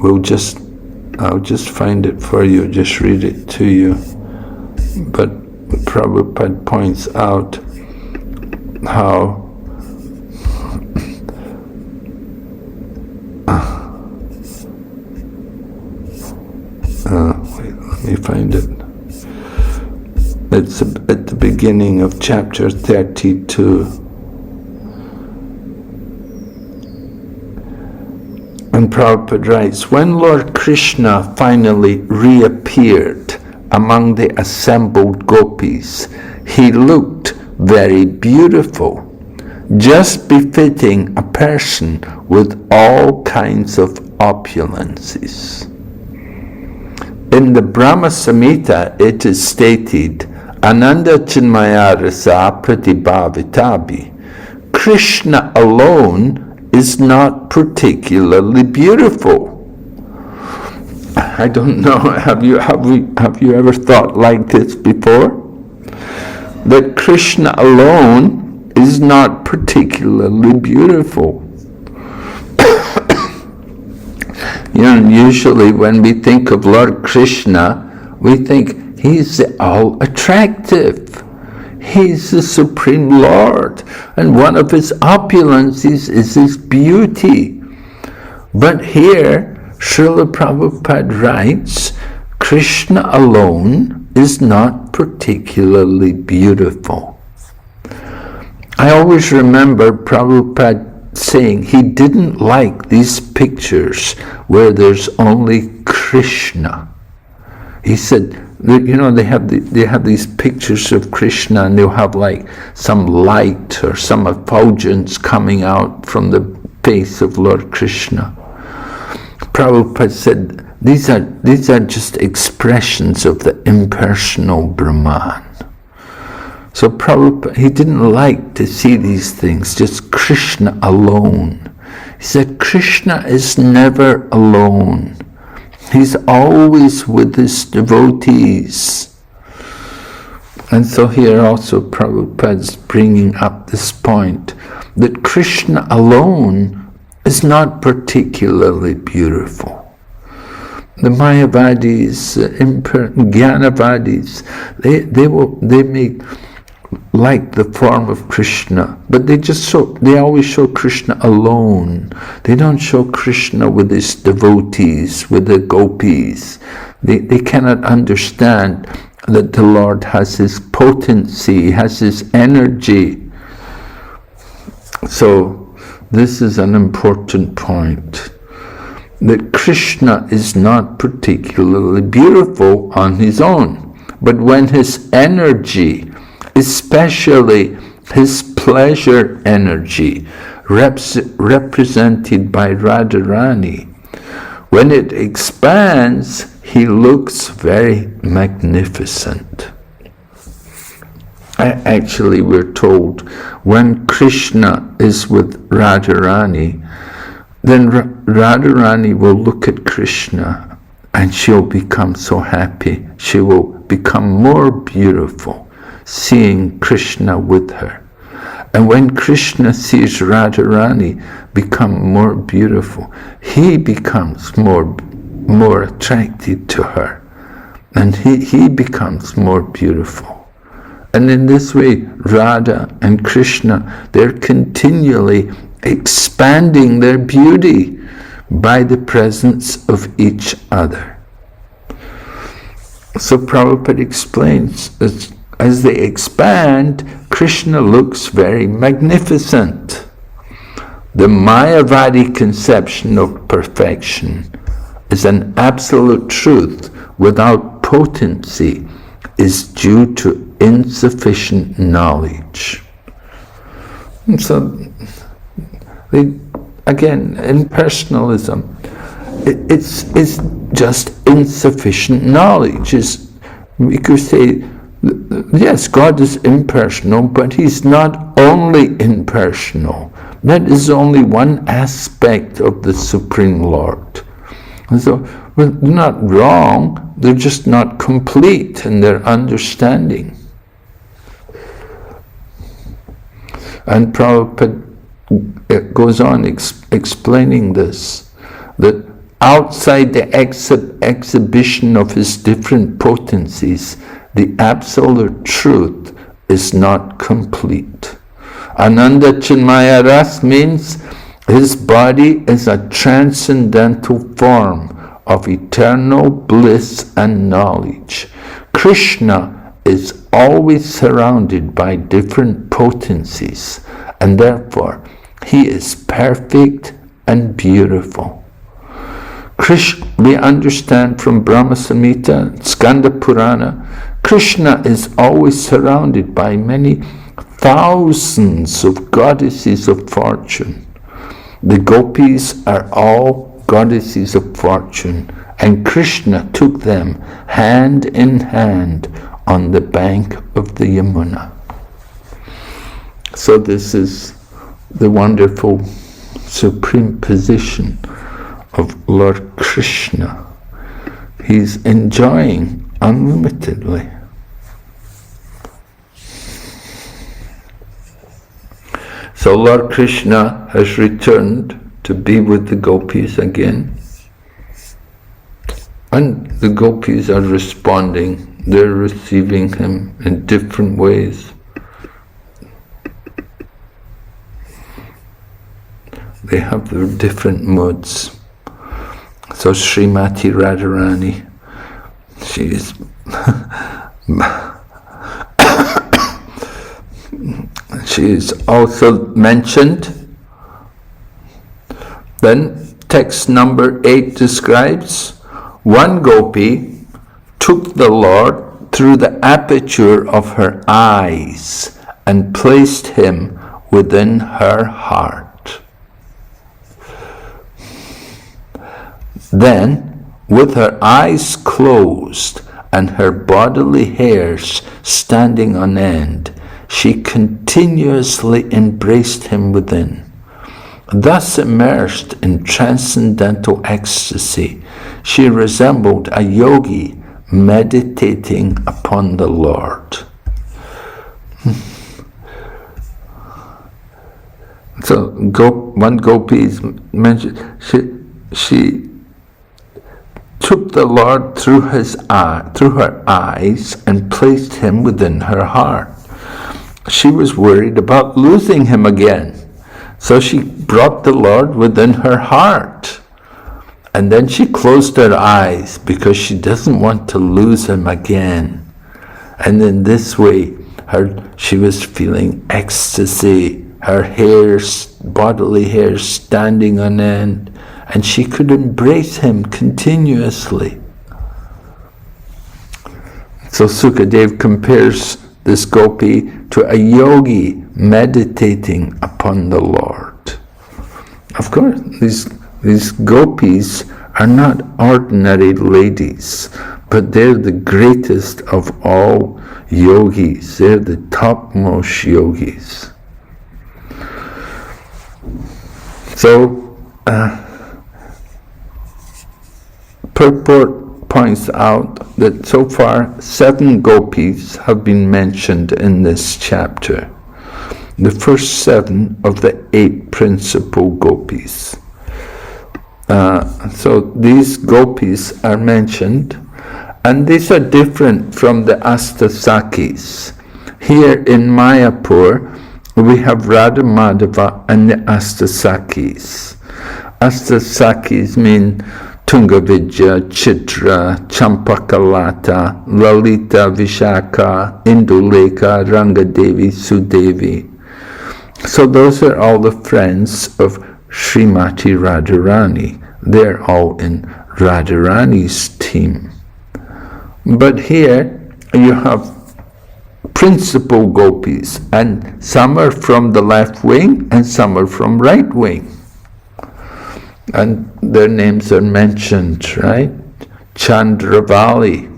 Speaker 2: I'll just find it for you, just read it to you. But Prabhupada points out how wait, let me find it. It's at the beginning of chapter 32. And Prabhupada writes, when Lord Krishna finally reappeared among the assembled gopis, he looked very beautiful, just befitting a person with all kinds of opulences. In the Brahma Samhita, it is stated, Ananda Chinmaya Rasa Pratibhavitabi. Krishna alone is not particularly beautiful. I don't know, have you ever thought like this before? That Krishna alone is not particularly beautiful. Usually when we think of Lord Krishna, we think he's all attractive. He's the Supreme Lord, and one of his opulences is his beauty. But here, Srila Prabhupada writes, Krishna alone is not particularly beautiful. I always remember Prabhupada saying he didn't like these pictures where there's only Krishna. He said, they have these pictures of Krishna, and they'll have like some light or some effulgence coming out from the face of Lord Krishna. Prabhupada said, these are just expressions of the impersonal Brahman. So Prabhupada, he didn't like to see these things, just Krishna alone. He said, Krishna is never alone. He's always with his devotees. And so here also Prabhupada's bringing up this point, that Krishna alone is not particularly beautiful. The Mayavadis, Jnanavadis, they may like the form of Krishna, but they always show Krishna alone. They don't show Krishna with his devotees, with the gopis. They cannot understand that the Lord has his potency, has his energy. So this is an important point, that Krishna is not particularly beautiful on his own, but when his energy, especially his pleasure energy, represented by Radharani, when it expands, he looks very magnificent. Actually, we're told when Krishna is with Radharani, then Radharani will look at Krishna and she'll become so happy. She will become more beautiful, seeing Krishna with her. And when Krishna sees Radharani become more beautiful, he becomes more attracted to her, and he becomes more beautiful. And in this way, Radha and Krishna, they're continually expanding their beauty by the presence of each other. So Prabhupada explains, as they expand, Krishna looks very magnificent. The Mayavadi conception of perfection is an absolute truth without potency, is due to insufficient knowledge. And so, again, impersonalism, it's just insufficient knowledge. We could say, yes, God is impersonal, but He's not only impersonal. That is only one aspect of the Supreme Lord. And so, well, they're not wrong, they're just not complete in their understanding. And Prabhupada goes on explaining this, that outside the exhibition of his different potencies, the absolute truth is not complete. Ananda Chinmaya Ras means his body is a transcendental form of eternal bliss and knowledge. Krishna is always surrounded by different potencies, and therefore he is perfect and beautiful. We understand from Brahma Samhita, Skanda Purana, Krishna is always surrounded by many thousands of goddesses of fortune. The gopis are all goddesses of fortune, and Krishna took them hand in hand on the bank of the Yamuna. So this is the wonderful supreme position of Lord Krishna. He's enjoying unlimitedly. So Lord Krishna has returned to be with the gopis again. And the gopis are responding. They're receiving him in different ways. They have their different moods. So Srimati Radharani, she is she is also mentioned. Then text number 8 describes, one gopi took the Lord through the aperture of her eyes and placed him within her heart. Then, with her eyes closed and her bodily hairs standing on end, she continuously embraced him within. Thus immersed in transcendental ecstasy, she resembled a yogi meditating upon the Lord. So one gopi is mentioned, she took the Lord through her eyes and placed him within her heart. She was worried about losing him again, so she brought the Lord within her heart. And then she closed her eyes because she doesn't want to lose him again. And in this way, she was feeling ecstasy, her bodily hair standing on end, and she could embrace him continuously. So Sukadev compares this gopi to a yogi meditating upon the Lord. Of course, these gopis are not ordinary ladies, but they're the greatest of all yogis. They're the topmost yogis. So, purport points out that so far 7 gopis have been mentioned in this chapter. The first 7 of the 8 principal gopis. So these gopis are mentioned, and these are different from the Astasakis. Here in Mayapur, we have Radha Madhava and the Astasakis. Astasakis mean Tungavidya, Chitra, Champakalata, Lalita, Vishaka, Induleka, Rangadevi, Sudevi. So those are all the friends of Srimati Radharani. They're all in Radharani's team. But here you have principal gopis, and some are from the left wing and some are from right wing. And their names are mentioned, right? Chandravali,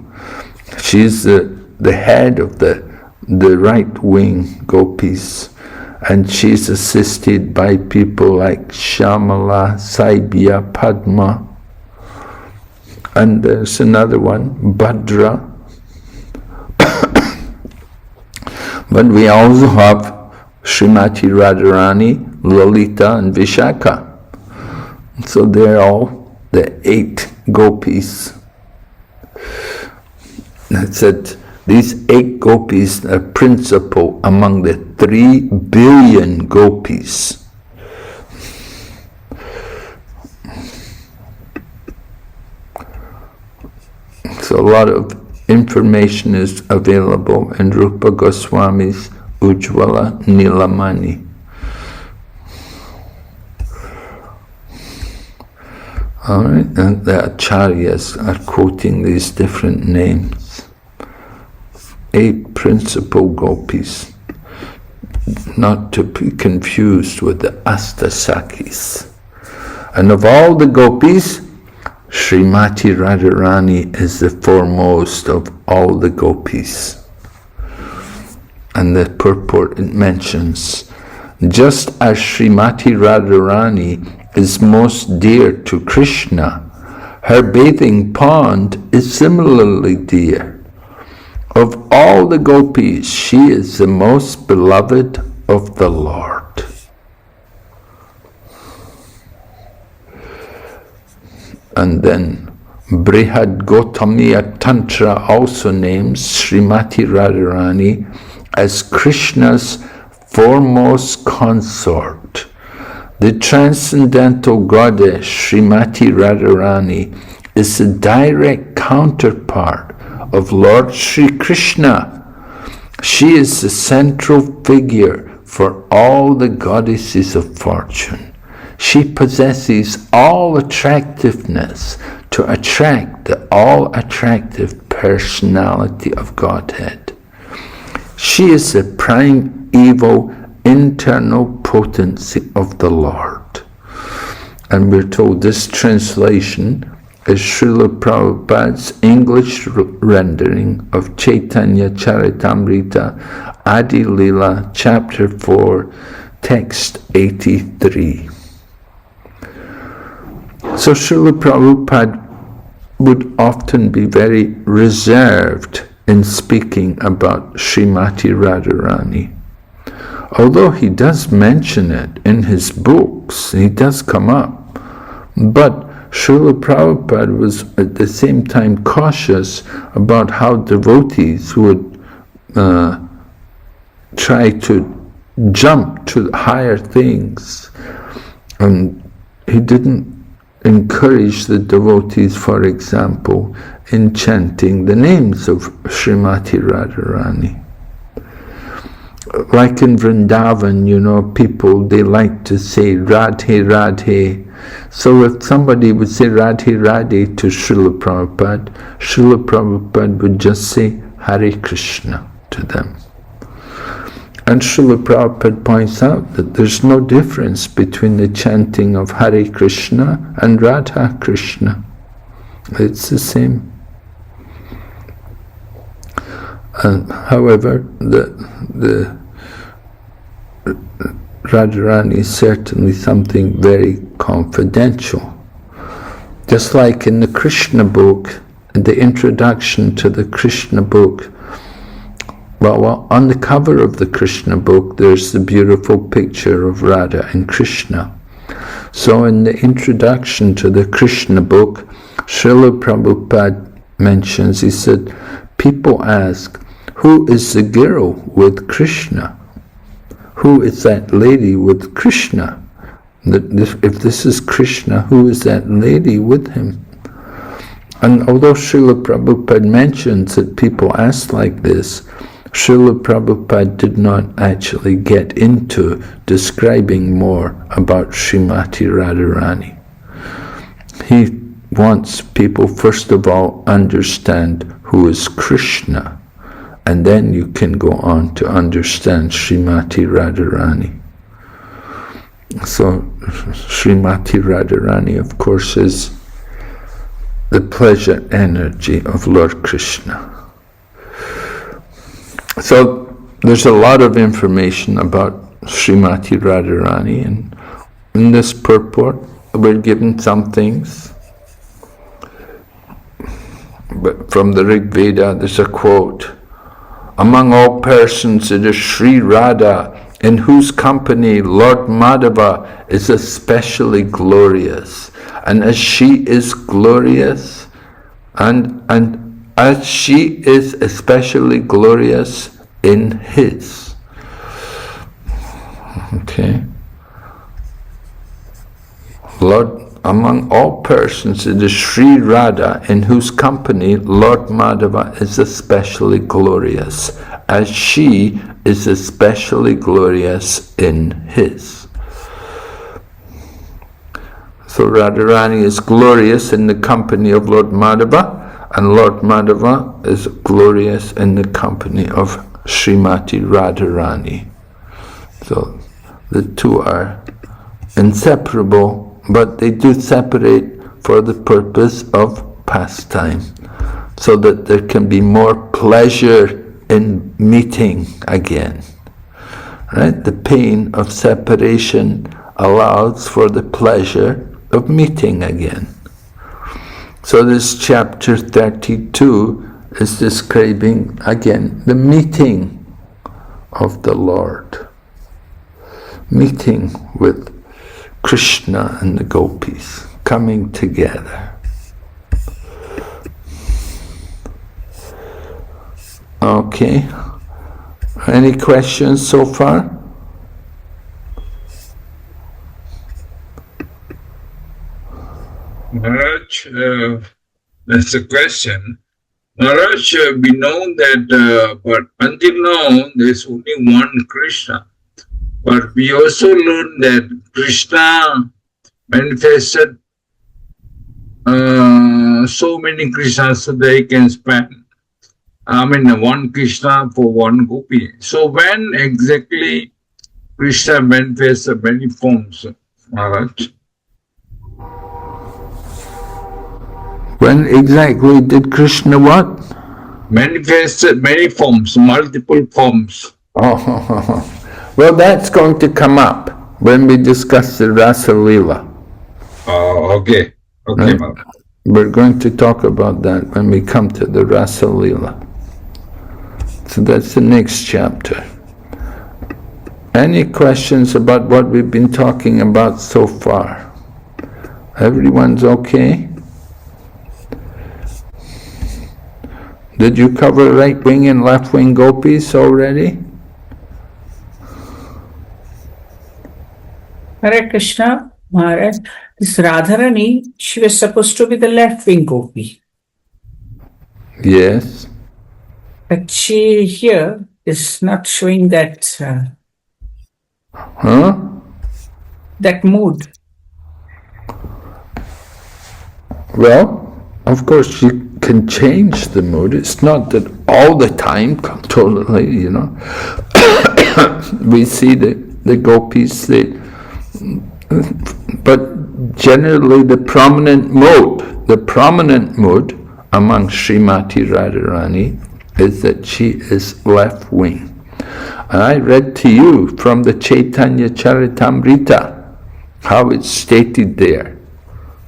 Speaker 2: she's the head of the right wing gopis, and she's assisted by people like Shamala, Saibya, Padma, and there's another one, Bhadra. But we also have Srimati Radharani, Lalita, and Vishaka. So they're all the 8 gopis. It said these 8 gopis are principal among the 3 billion gopis. So a lot of information is available in Rupa Goswami's Ujjvala Nilamani. All right, and the acharyas are quoting these different names. 8 principal gopis, not to be confused with the Astasakis. And of all the gopis, Srimati Radharani is the foremost of all the gopis. And the purport it mentions, just as Srimati Radharani is most dear to Krishna, her bathing pond is similarly dear. Of all the gopis, she is the most beloved of the Lord. And then Brihad Gautamiya Tantra also names Srimati Radharani as Krishna's foremost consort. The transcendental goddess Srimati Radharani is the direct counterpart of Lord Sri Krishna. She is the central figure for all the goddesses of fortune. She possesses all attractiveness to attract the all-attractive personality of Godhead. She is the primeval internal potency of the Lord. And we're told this translation is Srila Prabhupada's English rendering of Chaitanya Charitamrita Adi Lila, Chapter 4, Text 83. So Srila Prabhupada would often be very reserved in speaking about Srimati Radharani. Although he does mention it in his books, he does come up. But Srila Prabhupada was at the same time cautious about how devotees would try to jump to higher things. And he didn't encourage the devotees, for example, in chanting the names of Srimati Radharani. Like in Vrindavan, you know, people, they like to say Radhe Radhe. So if somebody would say Radhe Radhe to Srila Prabhupada would just say Hare Krishna to them. And Srila Prabhupada points out that there's no difference between the chanting of Hare Krishna and Radha Krishna. It's the same. However, the Radharani is certainly something very confidential. Just like in the Krishna book, in the introduction to the Krishna book, well, on the cover of the Krishna book, there's the beautiful picture of Radha and Krishna. So in the introduction to the Krishna book, Srila Prabhupada mentions, he said, people ask, Who is the girl with Krishna? Who is that lady with Krishna? If this is Krishna, who is that lady with him? And although Srila Prabhupada mentions that people ask like this, Srila Prabhupada did not actually get into describing more about Srimati Radharani. He wants people first of all understand who is Krishna, and then you can go on to understand Srimati Radharani. So Srimati Radharani, of course, is the pleasure energy of Lord Krishna. So there's a lot of information about Srimati Radharani, and in this purport we're given some things. But from the Rig Veda there's a quote, "Among all persons it is Sri Radha, in whose company Lord Madhava is especially glorious. And as she is glorious, and as she is especially glorious in his." Okay. Lord, among all persons it is Sri Radha, in whose company Lord Madhava is especially glorious, as she is especially glorious in his. So Radharani is glorious in the company of Lord Madhava, and Lord Madhava is glorious in the company of Srimati Radharani. So the two are inseparable, but they do separate for the purpose of pastime, so that there can be more pleasure in meeting again. Right? The pain of separation allows for the pleasure of meeting again. So this chapter 32 is describing again the meeting of the Lord, meeting with Krishna and the gopis, coming together. Okay. Any questions so far?
Speaker 4: Maharaj, that's a question. Maharaj, we know that, but until now, there's only one Krishna. But we also learned that Krishna manifested so many Krishnas so they can spend. One Krishna for one gopi. So when exactly Krishna manifested many forms, Maharaj?
Speaker 2: When exactly did Krishna what?
Speaker 4: Manifested many forms, multiple forms.
Speaker 2: Oh, well, that's going to come up when we discuss the Rasa Leela.
Speaker 4: Oh, okay. Okay, right?
Speaker 2: We're going to talk about that when we come to the Rasa Leela. So that's the next chapter. Any questions about what we've been talking about so far? Everyone's okay? Did you cover right wing and left wing gopis already?
Speaker 3: Hare Krishna, Maharaj. This Radharani, she was supposed to be the left wing gopi.
Speaker 2: Yes.
Speaker 3: But she here is not showing that that mood.
Speaker 2: Well, of course she can change the mood. It's not that all the time, totally, we see the gopis, but generally the prominent mood among Srimati Radharani is that she is left wing. And I read to you from the Chaitanya Charitamrita how it's stated there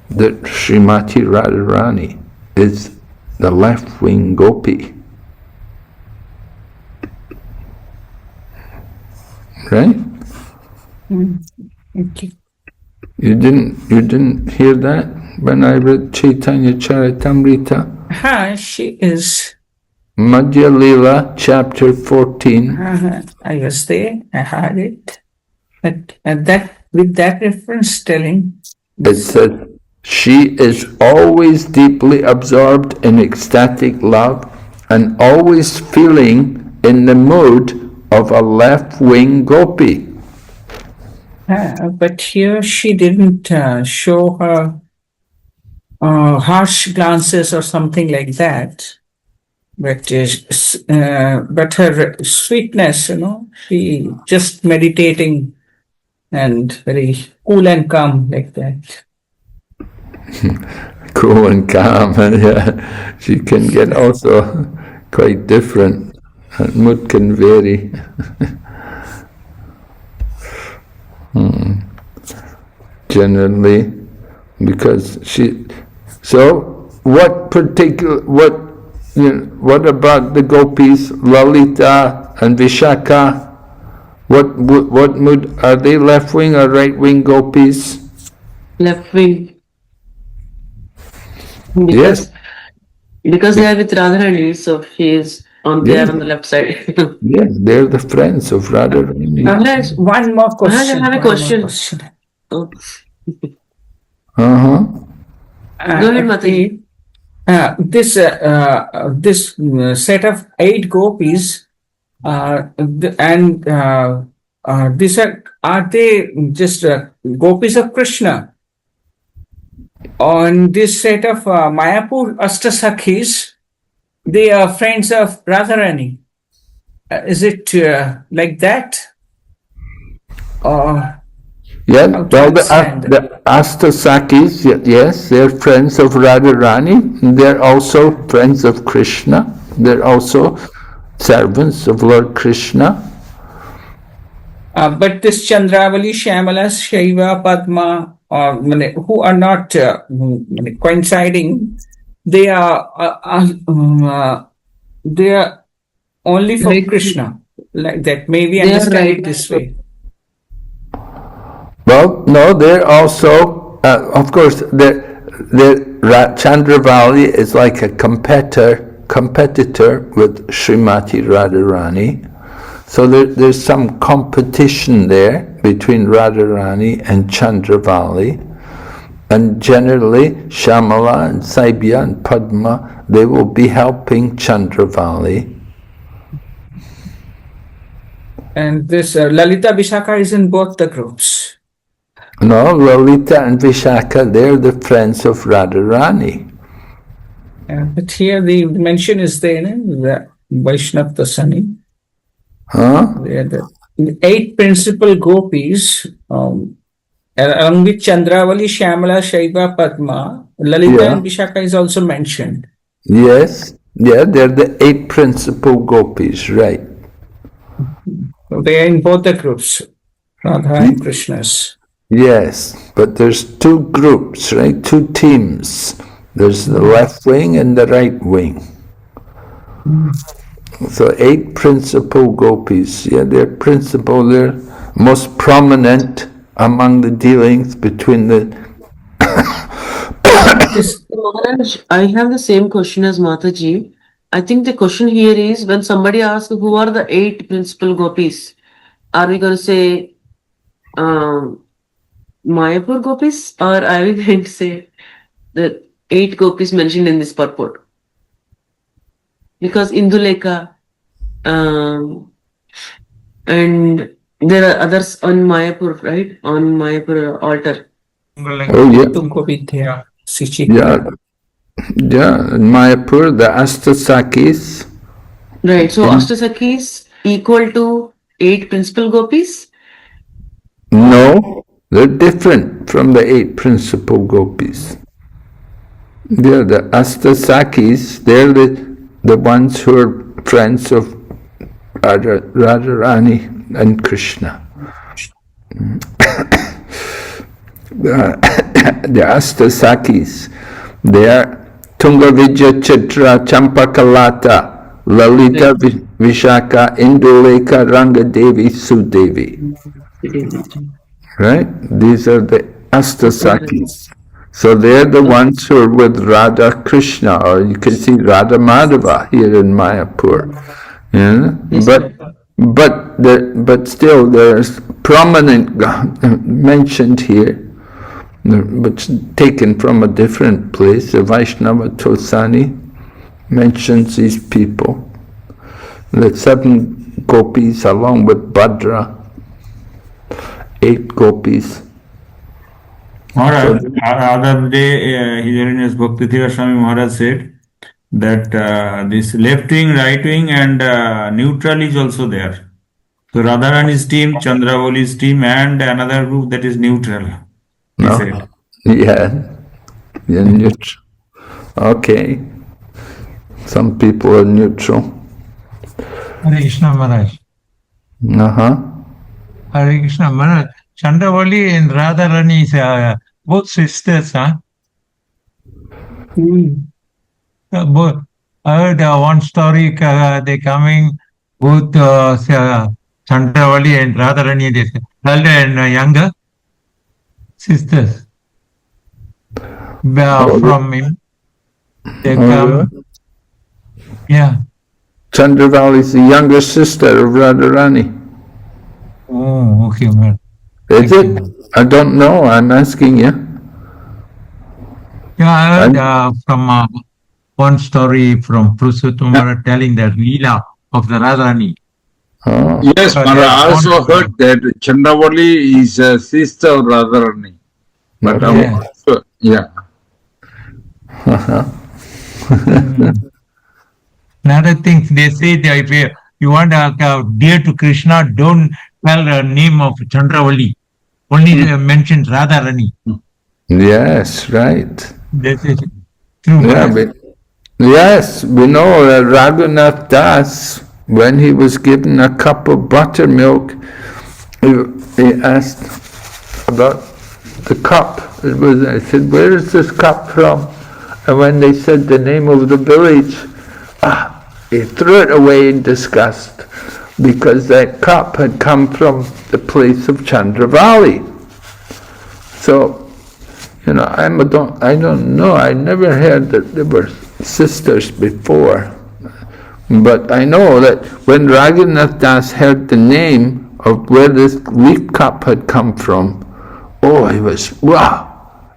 Speaker 2: that Srimati Radharani is the left wing gopi. Right?
Speaker 3: Okay.
Speaker 2: You didn't hear that when I read Chaitanya Charitamrita?
Speaker 3: She is
Speaker 2: Madhya Lila, chapter 14.
Speaker 3: I was there, I heard it. But that with that reference telling,
Speaker 2: It says, she is always deeply absorbed in ecstatic love and always feeling in the mood of a left-wing gopi.
Speaker 3: but here she didn't show her harsh glances or something like that. But her sweetness, she just meditating and very cool and calm like that.
Speaker 2: Cool and calm, and yeah, she can get also quite different. And mood can vary. Generally, because so what about the gopis, Lalita and Vishaka? What mood are they? Left wing or right wing gopis?
Speaker 6: Left wing.
Speaker 2: Yes.
Speaker 6: Because they are with Radharani, so she is they are on the left side.
Speaker 2: Yes, they're the friends of Radharani.
Speaker 3: One more question.
Speaker 6: I have a question. Oh.
Speaker 2: Uh-huh.
Speaker 6: Go ahead, Mataji.
Speaker 3: This set of 8 gopis, these are they just gopis of Krishna? On this set of Mayapur Ashtasakhis, they are friends of Radharani. Is it like that?
Speaker 2: Yeah, well, the Ashtasakis, yes, they're friends of Radharani. They're also friends of Krishna. They're also servants of Lord Krishna.
Speaker 3: But this Chandravali, Shyamala, Shaiva, Padma, who are not coinciding, they are only for Krishna, like that. Maybe understand it this way.
Speaker 2: Well, no, they're also, of course, Chandravali is like a competitor with Srimati Radharani. So there's some competition there between Radharani and Chandravali. And generally, Shyamala and Saibya and Padma, they will be helping Chandravali.
Speaker 3: And this Lalita Vishaka is in both the groups.
Speaker 2: No, Lalita and Vishaka, they're the friends of Radharani.
Speaker 3: But here the mention is there, the Vaishnav Tasani. They are the 8 principal gopis, along with Chandravali, Shyamala, Shaiva, Padma. Lalita and Vishaka is also mentioned.
Speaker 2: Yes, yeah, they're the 8 principal gopis, right.
Speaker 3: So they are in both the groups, Radha and Krishna's.
Speaker 2: Yes, but there's 2 groups, right? 2 teams. There's the left wing and the right wing. So 8 principal gopis. Yeah, they're most prominent among the dealings between the...
Speaker 6: Maharaj, I have the same question as Mataji. I think the question here is, when somebody asks who are the 8 principal gopis, are we going to say Mayapur gopis, or are we going to say the 8 gopis mentioned in this purport? Because Induleka and there are others on Mayapur, right? On Mayapur altar.
Speaker 2: Oh, yeah. Yeah, in Mayapur, the Ashtasakis.
Speaker 6: Right, so Ashtasakis equal to 8 principal gopis?
Speaker 2: No, they're different from the 8 principal gopis. They're the Ashtasakis, they're the ones who are friends of Radharani and Krishna. The Ashtasakis, they are Tungavidya, Chitra, Champakalata, Lalita, Vishaka, Induleka, Rangadevi, Sudevi. Right? These are the Ashtasakis. So they're the ones who are with Radha Krishna, or you can see Radha Madhava here in Mayapur. Yeah? But still there's prominent mentioned here, which taken from a different place. The Vaishnava Tosani mentions these people. The 7 gopis along with Bhadra, 8 gopis.
Speaker 7: Maharaj, other day, His Holiness Bhakti Swami Maharaj said that this left wing, right wing, and neutral is also there. So Radharani's team, Chandravali's team, and another group that is neutral. He said.
Speaker 2: Yeah, neutral. Okay. Some people are neutral.
Speaker 8: Hare Krishna Maharaj. Hare Krishna Maharaj. Chandravali and Radharani is both sisters, huh? Both. I heard one story, they coming, both Chandravali and Radharani, they elder and younger sisters. From him, they come. Yeah.
Speaker 2: Chandravali is the younger sister of Radharani.
Speaker 8: Oh, okay, man.
Speaker 2: Is it? I don't know. I'm asking you.
Speaker 8: Yeah, I heard from one story from Purushottam telling the Leela of the Radharani.
Speaker 2: Oh.
Speaker 4: Yes, but I also heard that Chandravali is a sister of Radharani. But yeah.
Speaker 8: Another thing, they say that if you want to dear to Krishna, don't tell the name of Chandravali. Only mention Radharani.
Speaker 2: Yes, right.
Speaker 8: This is true.
Speaker 2: Yeah, yes, we know that Raghunath Das, when he was given a cup of buttermilk, he asked about the cup. I said, where is this cup from? And when they said the name of the village, he threw it away in disgust, because that cup had come from the place of Chandravali. So, I don't know. I never heard that there were sisters before. But I know that when Raghunath Das heard the name of where this leaf cup had come from, he was, wow!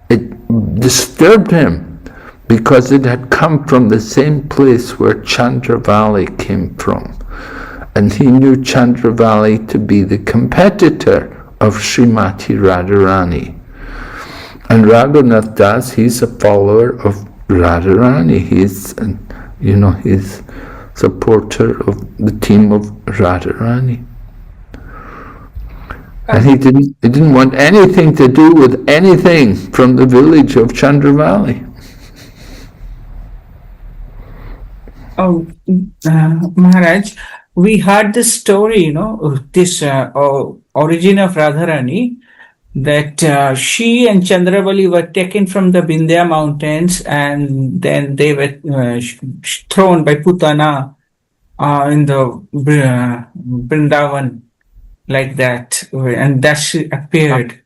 Speaker 2: It disturbed him, because it had come from the same place where Chandravali came from. And he knew Chandravali to be the competitor of Srimati Radharani. And Raghunath Das, he's a follower of Radharani. He's supporter of the team of Radharani. And he didn't want anything to do with anything from the village of Chandravali.
Speaker 3: Maharaj, we heard this story, this origin of Radharani, that she and Chandravali were taken from the Vindhya mountains, and then they were thrown by Putana in the Vrindavan, like that, and that she appeared,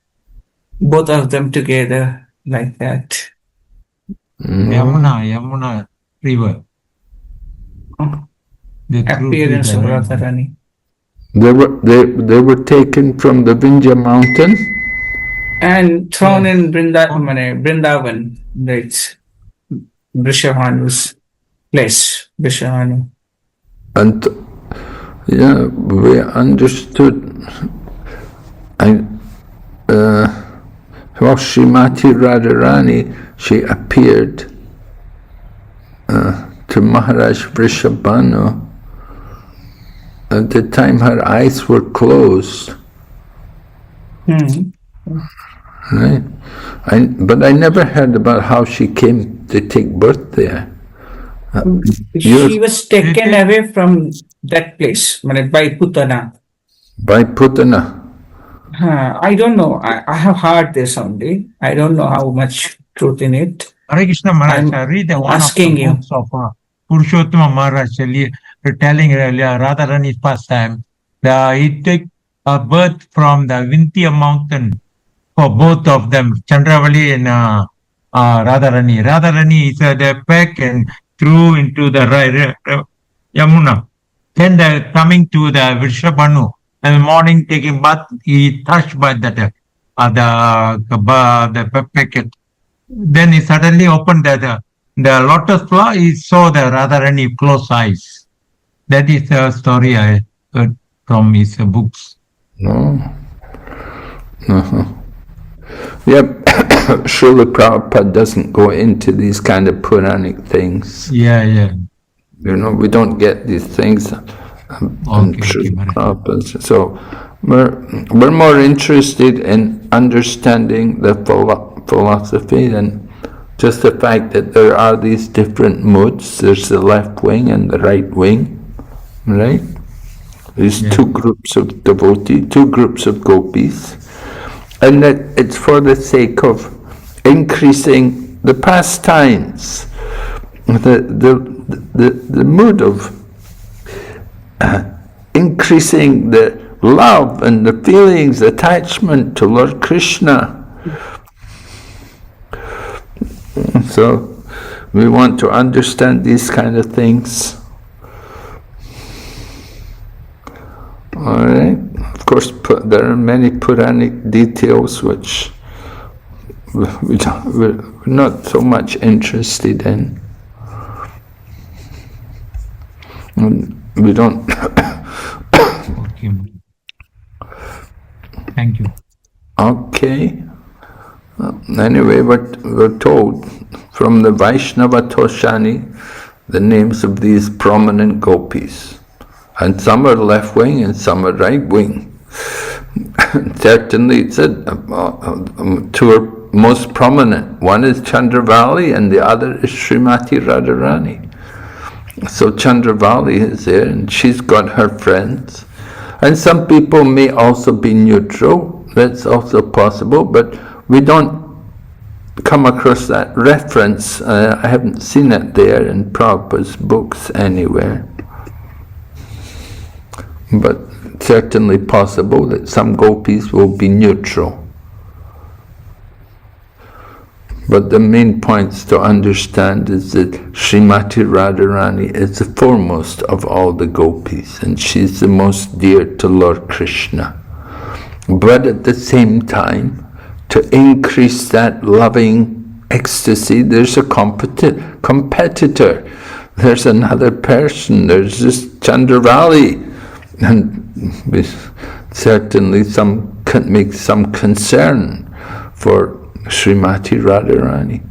Speaker 3: both of them together, like that.
Speaker 8: Yamuna river. The
Speaker 3: Appearance of Radharani.
Speaker 2: They were taken from the Vindhya mountain
Speaker 3: and thrown in Vrindavan. That's Vrishabhanu's place. Vrishabhanu.
Speaker 2: And we understood. Srimati Radharani, she appeared to Maharaj Vrishabhanu at the time her eyes were closed. Right? But I never heard about how she came to take birth there.
Speaker 3: She was taken away from that place by Putana.
Speaker 2: By Putana?
Speaker 3: I don't know. I have heard this only. I don't know how much truth in it.
Speaker 8: Hare Krishna Maharaj, I read the one
Speaker 3: asking
Speaker 8: of the books of Purushottam Maharaj telling Radharani's pastime. He took a birth from the Vindhya mountain for both of them, Chandravali and Radharani. Radharani is the pack and threw into the Yamuna. Then coming to the Vrishabhanu, and morning taking bath, he touched by that the packet. Then he suddenly opened the lotus flower. He saw the Radharani close eyes. That is the story I heard from his books.
Speaker 2: No. Yep. Srila Prabhupada doesn't go into these kind of Puranic things.
Speaker 8: Yeah.
Speaker 2: We don't get these things. So we're more interested in understanding the philosophy than just the fact that there are these different moods. There's the left wing and the right wing, right? These two groups of devotees, two groups of gopis, and that it's for the sake of increasing the pastimes, the mood of increasing the love and the feelings, attachment to Lord Krishna. So we want to understand these kind of things. All right. Of course, there are many Puranic details which we're not so much interested in. We don't.
Speaker 8: Okay. Thank you.
Speaker 2: Okay. Anyway, what we're told from the Vaishnava Toshani, the names of these prominent gopis. And some are left wing and some are right wing. Certainly, it said two are most prominent. One is Chandravali and the other is Srimati Radharani. So Chandravali is there and she's got her friends. And some people may also be neutral. That's also possible, but we don't come across that reference. I haven't seen it there in Prabhupada's books anywhere. But certainly possible that some gopis will be neutral. But the main points to understand is that Srimati Radharani is the foremost of all the gopis, and she's the most dear to Lord Krishna. But at the same time, to increase that loving ecstasy, there's a competitor. There's another person. There's this Chandravali. And certainly some can make some concern for Srimati Radharani.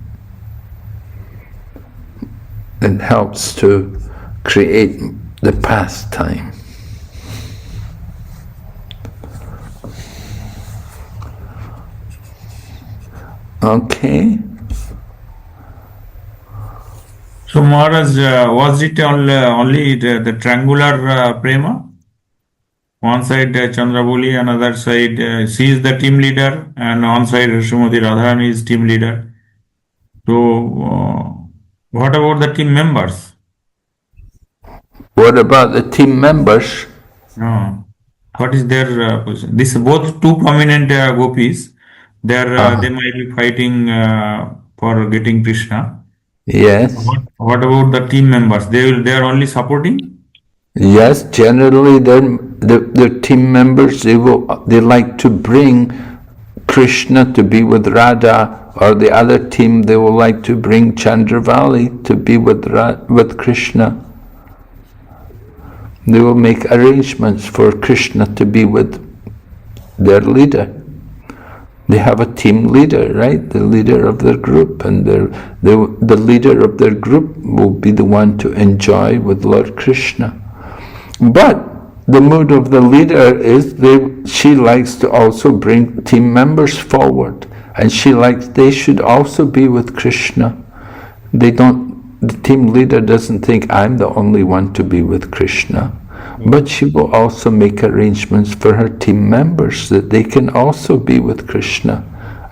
Speaker 2: It helps to create the pastime. Okay.
Speaker 7: So Maharaj, was it only the triangular prema? One side Chandravali, another side she is the team leader, and one side Srimati Radharani is team leader. So what about the team members?
Speaker 2: What about the team members?
Speaker 7: What is their position? This both two prominent gopis. They might be fighting for getting Krishna.
Speaker 2: Yes.
Speaker 7: What about the team members? They are only supporting.
Speaker 2: Yes, generally the team members they like to bring Krishna to be with Radha, or the other team they will like to bring Chandravali to be with Krishna. They will make arrangements for Krishna to be with their leader. They have a team leader, right? The leader of their group, and the leader of their group will be the one to enjoy with Lord Krishna. But the mood of the leader is she likes to also bring team members forward, and they should also be with Krishna. The team leader doesn't think I'm the only one to be with Krishna, but she will also make arrangements for her team members that they can also be with Krishna,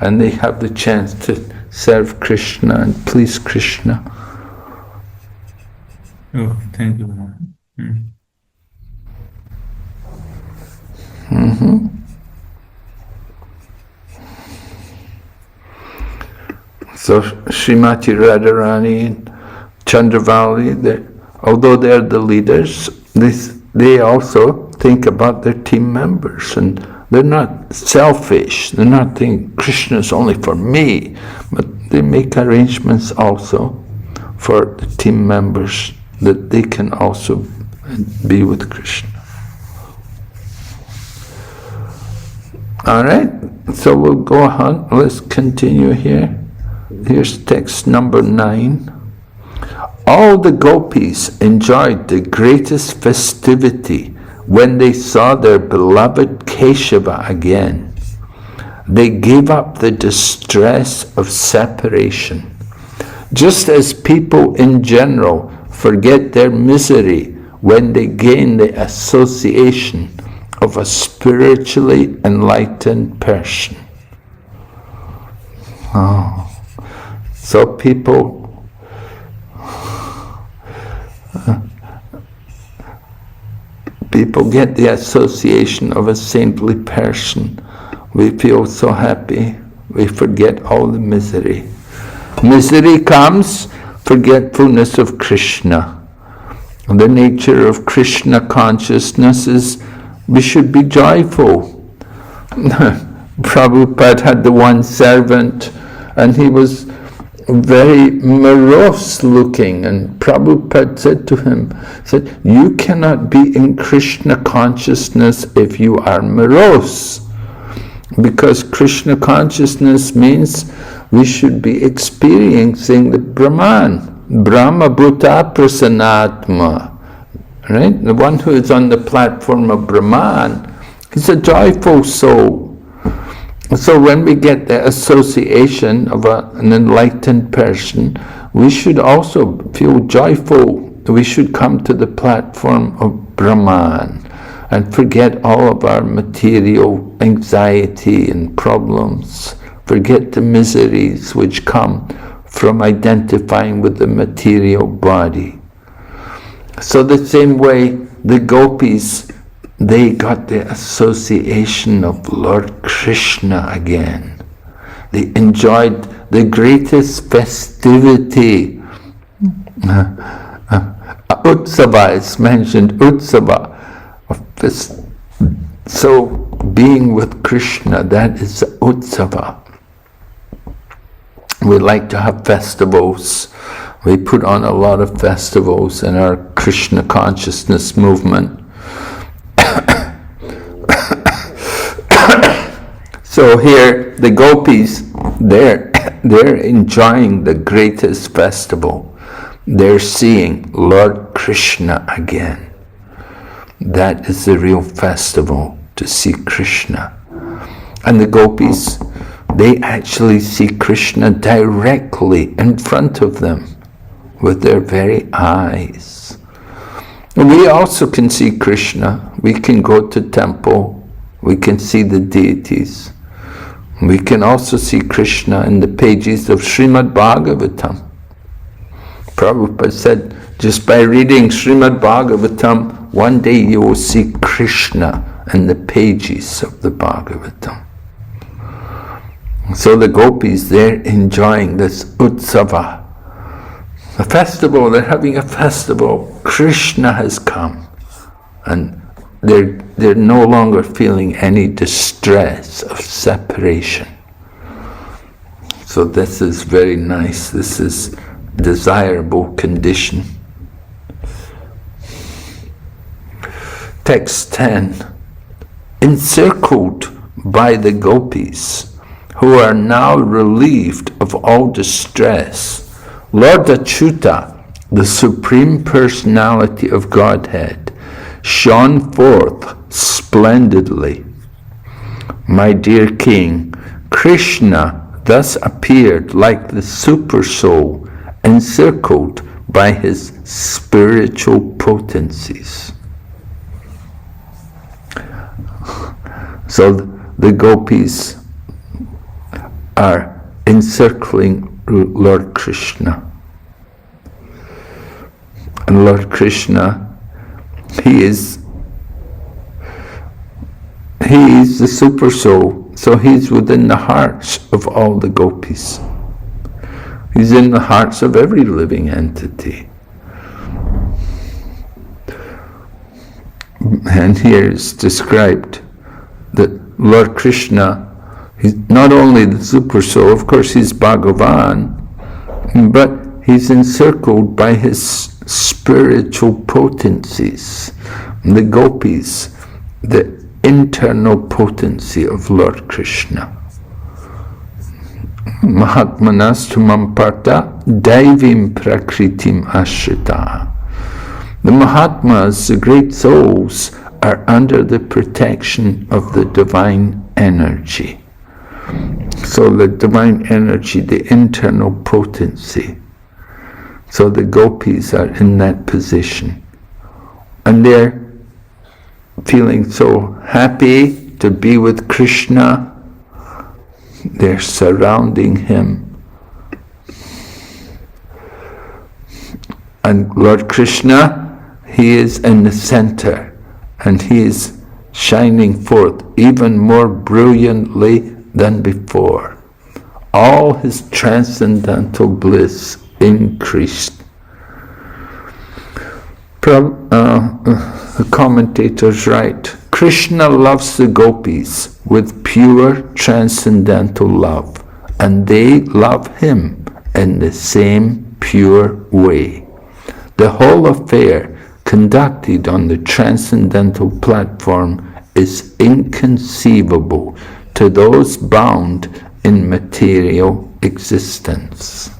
Speaker 2: and they have the chance to serve Krishna and please Krishna.
Speaker 7: Oh, thank you.
Speaker 2: So Srimati Radharani and Chandravali, although they're the leaders, they also think about their team members, and they're not selfish. They're not thinking Krishna's only for me, but they make arrangements also for the team members that they can also be with Krishna. All right, so we'll go on. Let's continue here. Here's text number 9. All the gopis enjoyed the greatest festivity when they saw their beloved Keshava again. They gave up the distress of separation. Just as people in general forget their misery when they gain the association of a spiritually enlightened person. Oh. So people get the association of a saintly person. We feel so happy. We forget all the misery. Misery comes, forgetfulness of Krishna. And the nature of Krishna consciousness is we should be joyful. Prabhupada had the one servant, and he was very morose looking, and Prabhupada said to him, you cannot be in Krishna consciousness if you are morose, because Krishna consciousness means we should be experiencing the Brahman, Brahma Bhuta Prasanatma, right? The one who is on the platform of Brahman, he's a joyful soul. So when we get the association of an enlightened person, we should also feel joyful. We should come to the platform of Brahman and forget all of our material anxiety and problems. Forget the miseries which come from identifying with the material body. So the same way the gopis, they got the association of Lord Krishna again. They enjoyed the greatest festivity. Utsava is mentioned, Utsava. So being with Krishna, that is the Utsava. We like to have festivals. We put on a lot of festivals in our Krishna consciousness movement. So here, the gopis, they're enjoying the greatest festival. They're seeing Lord Krishna again. That is the real festival, to see Krishna. And the gopis, they actually see Krishna directly in front of them with their very eyes. We also can see Krishna. We can go to temple. We can see the deities. We can also see Krishna in the pages of Srimad Bhagavatam. Prabhupada said, just by reading Srimad Bhagavatam, one day you will see Krishna in the pages of the Bhagavatam. So the gopis, they're enjoying this Utsava. A festival, they're having a festival. Krishna has come. And they're no longer feeling any distress of separation. So this is very nice. This is desirable condition. Text 10. Encircled by the gopis, who are now relieved of all distress, Lord Achyuta, the Supreme Personality of Godhead, shone forth splendidly. My dear King, Krishna thus appeared like the super soul, encircled by his spiritual potencies. So the gopis are encircling Lord Krishna. And Lord Krishna, He is the super soul, so He's within the hearts of all the gopis. He's in the hearts of every living entity. And here is described that Lord Krishna, he's not only the Super Soul, of course he's Bhagavan, but he's encircled by his spiritual potencies, the gopis, the internal potency of Lord Krishna. Mahatmanastumam parta daivim prakritim ashrita. The Mahatmas, the great souls, are under the protection of the divine energy. So the divine energy, the internal potency. So the gopis are in that position. And they're feeling so happy to be with Krishna. They're surrounding him. And Lord Krishna, he is in the center, and he is shining forth even more brilliantly than before. All his transcendental bliss increased. The commentators write, Krishna loves the gopis with pure transcendental love, and they love him in the same pure way. The whole affair, conducted on the transcendental platform, is inconceivable to those bound in material existence.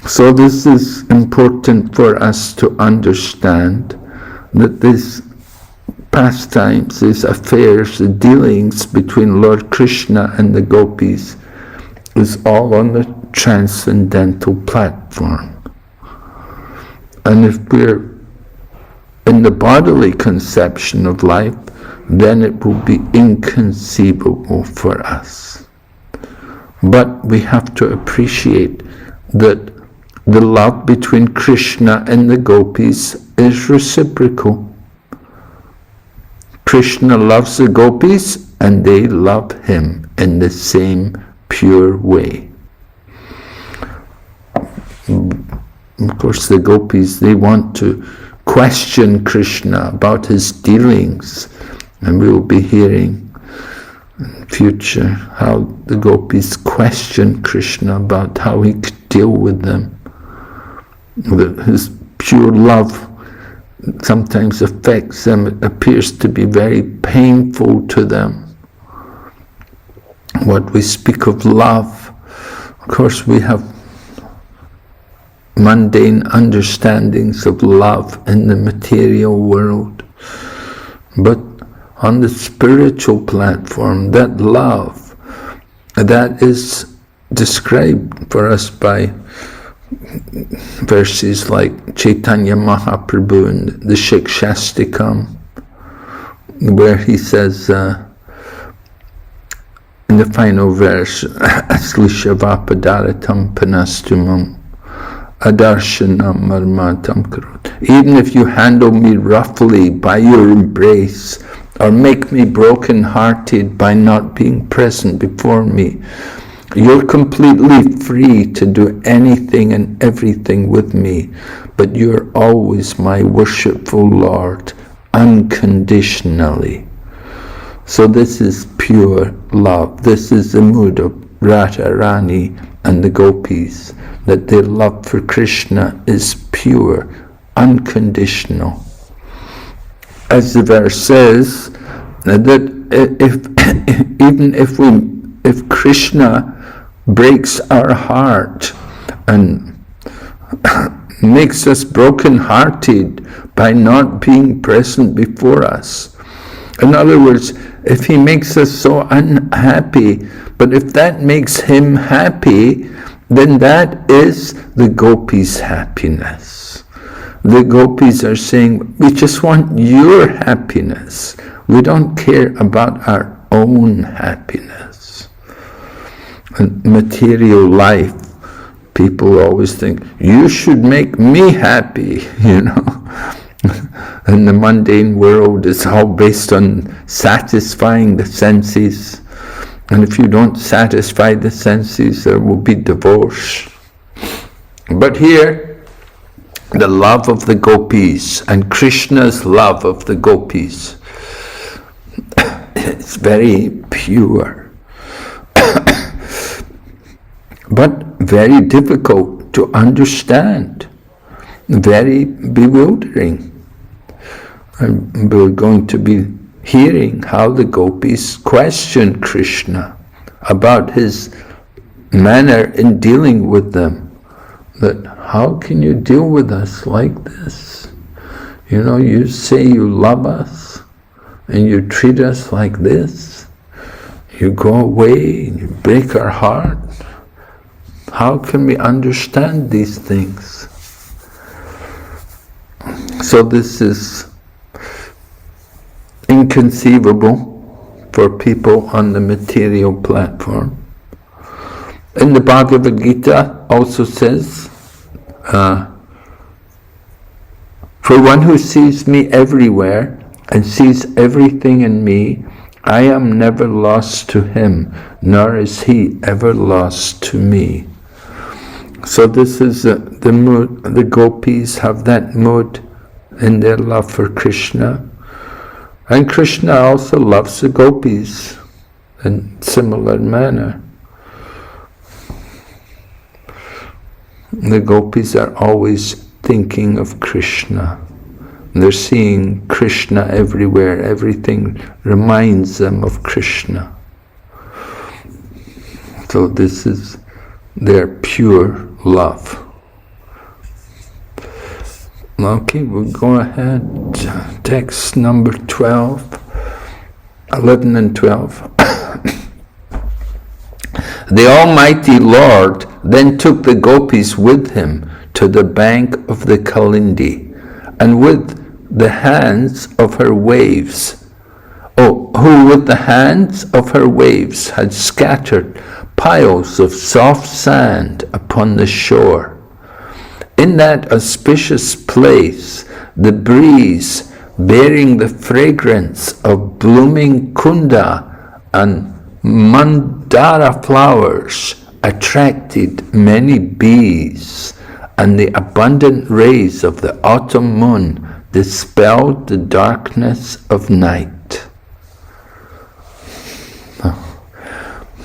Speaker 2: So this is important for us to understand, that these pastimes, these affairs, the dealings between Lord Krishna and the gopis is all on the transcendental platform. And if we're in the bodily conception of life, then it will be inconceivable for us. But we have to appreciate that the love between Krishna and the gopis is reciprocal. Krishna loves the gopis and they love him in the same pure way. Of course, the gopis, they want to question Krishna about his dealings, and we will be hearing in future how the gopis question Krishna about how he could deal with them. His pure love sometimes affects them. It appears to be very painful to them. What we speak of love, of course we have mundane understandings of love in the material world, but on the spiritual platform, that love, that is described for us by verses like Chaitanya Mahaprabhu in the Shikshastikam, where he says in the final verse, Aslishavapadaраtam panastumam adarshanam marmatam karot. Even if you handle me roughly by your embrace, or make me broken-hearted by not being present before me, you're completely free to do anything and everything with me, but you're always my worshipful Lord, unconditionally. So this is pure love. This is the mood of Radharani and the gopis, that their love for Krishna is pure, unconditional. As the verse says, that if Krishna breaks our heart and makes us broken-hearted by not being present before us. In other words, if he makes us so unhappy, but if that makes him happy, then that is the gopis' happiness. The gopis are saying, we just want your happiness. We don't care about our own happiness. In material life, people always think, you should make me happy, you know. And the mundane world is all based on satisfying the senses. And if you don't satisfy the senses, there will be divorce. But here, the love of the gopis and Krishna's love of the gopis, it's very pure, but very difficult to understand, very bewildering. And we're going to be hearing how the gopis question Krishna about his manner in dealing with them. That how can you deal with us like this? You know, you say you love us and you treat us like this. You go away and you break our heart. How can we understand these things? So this is inconceivable for people on the material platform. In the Bhagavad Gita also says, for one who sees me everywhere and sees everything in me, I am never lost to him, nor is he ever lost to me. So this is the mood, the gopis have that mood in their love for Krishna. And Krishna also loves the gopis in similar manner. The gopis are always thinking of Krishna. They're seeing Krishna everywhere. Everything reminds them of Krishna. So this is their pure love. Okay, we'll go ahead. Text number 12, 11 and 12. The Almighty Lord then took the gopis with him to the bank of the Kalindi, and with the hands of her waves, who with the hands of her waves had scattered piles of soft sand upon the shore. In that auspicious place, the breeze, bearing the fragrance of blooming kunda and mandara flowers, attracted many bees, and the abundant rays of the autumn moon dispelled the darkness of night.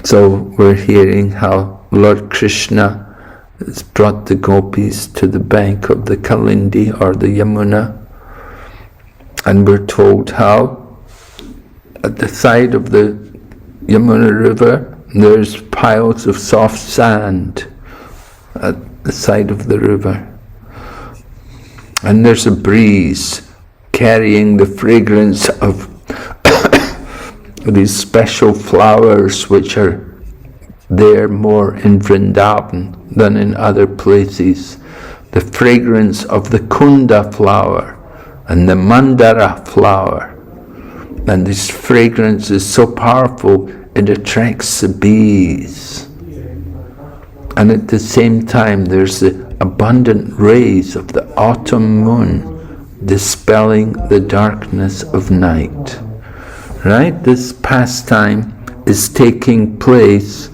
Speaker 2: So we're hearing how Lord Krishna has brought the gopis to the bank of the Kalindi or the Yamuna, and we're told how at the side of the Yamuna river there's piles of soft sand at the side of the river, and there's a breeze carrying the fragrance of these special flowers which are there more in Vrindavan than in other places. The fragrance of the kunda flower and the mandara flower, and this fragrance is so powerful it attracts the bees. And at the same time there's the abundant rays of the autumn moon dispelling the darkness of night. Right? This pastime is taking place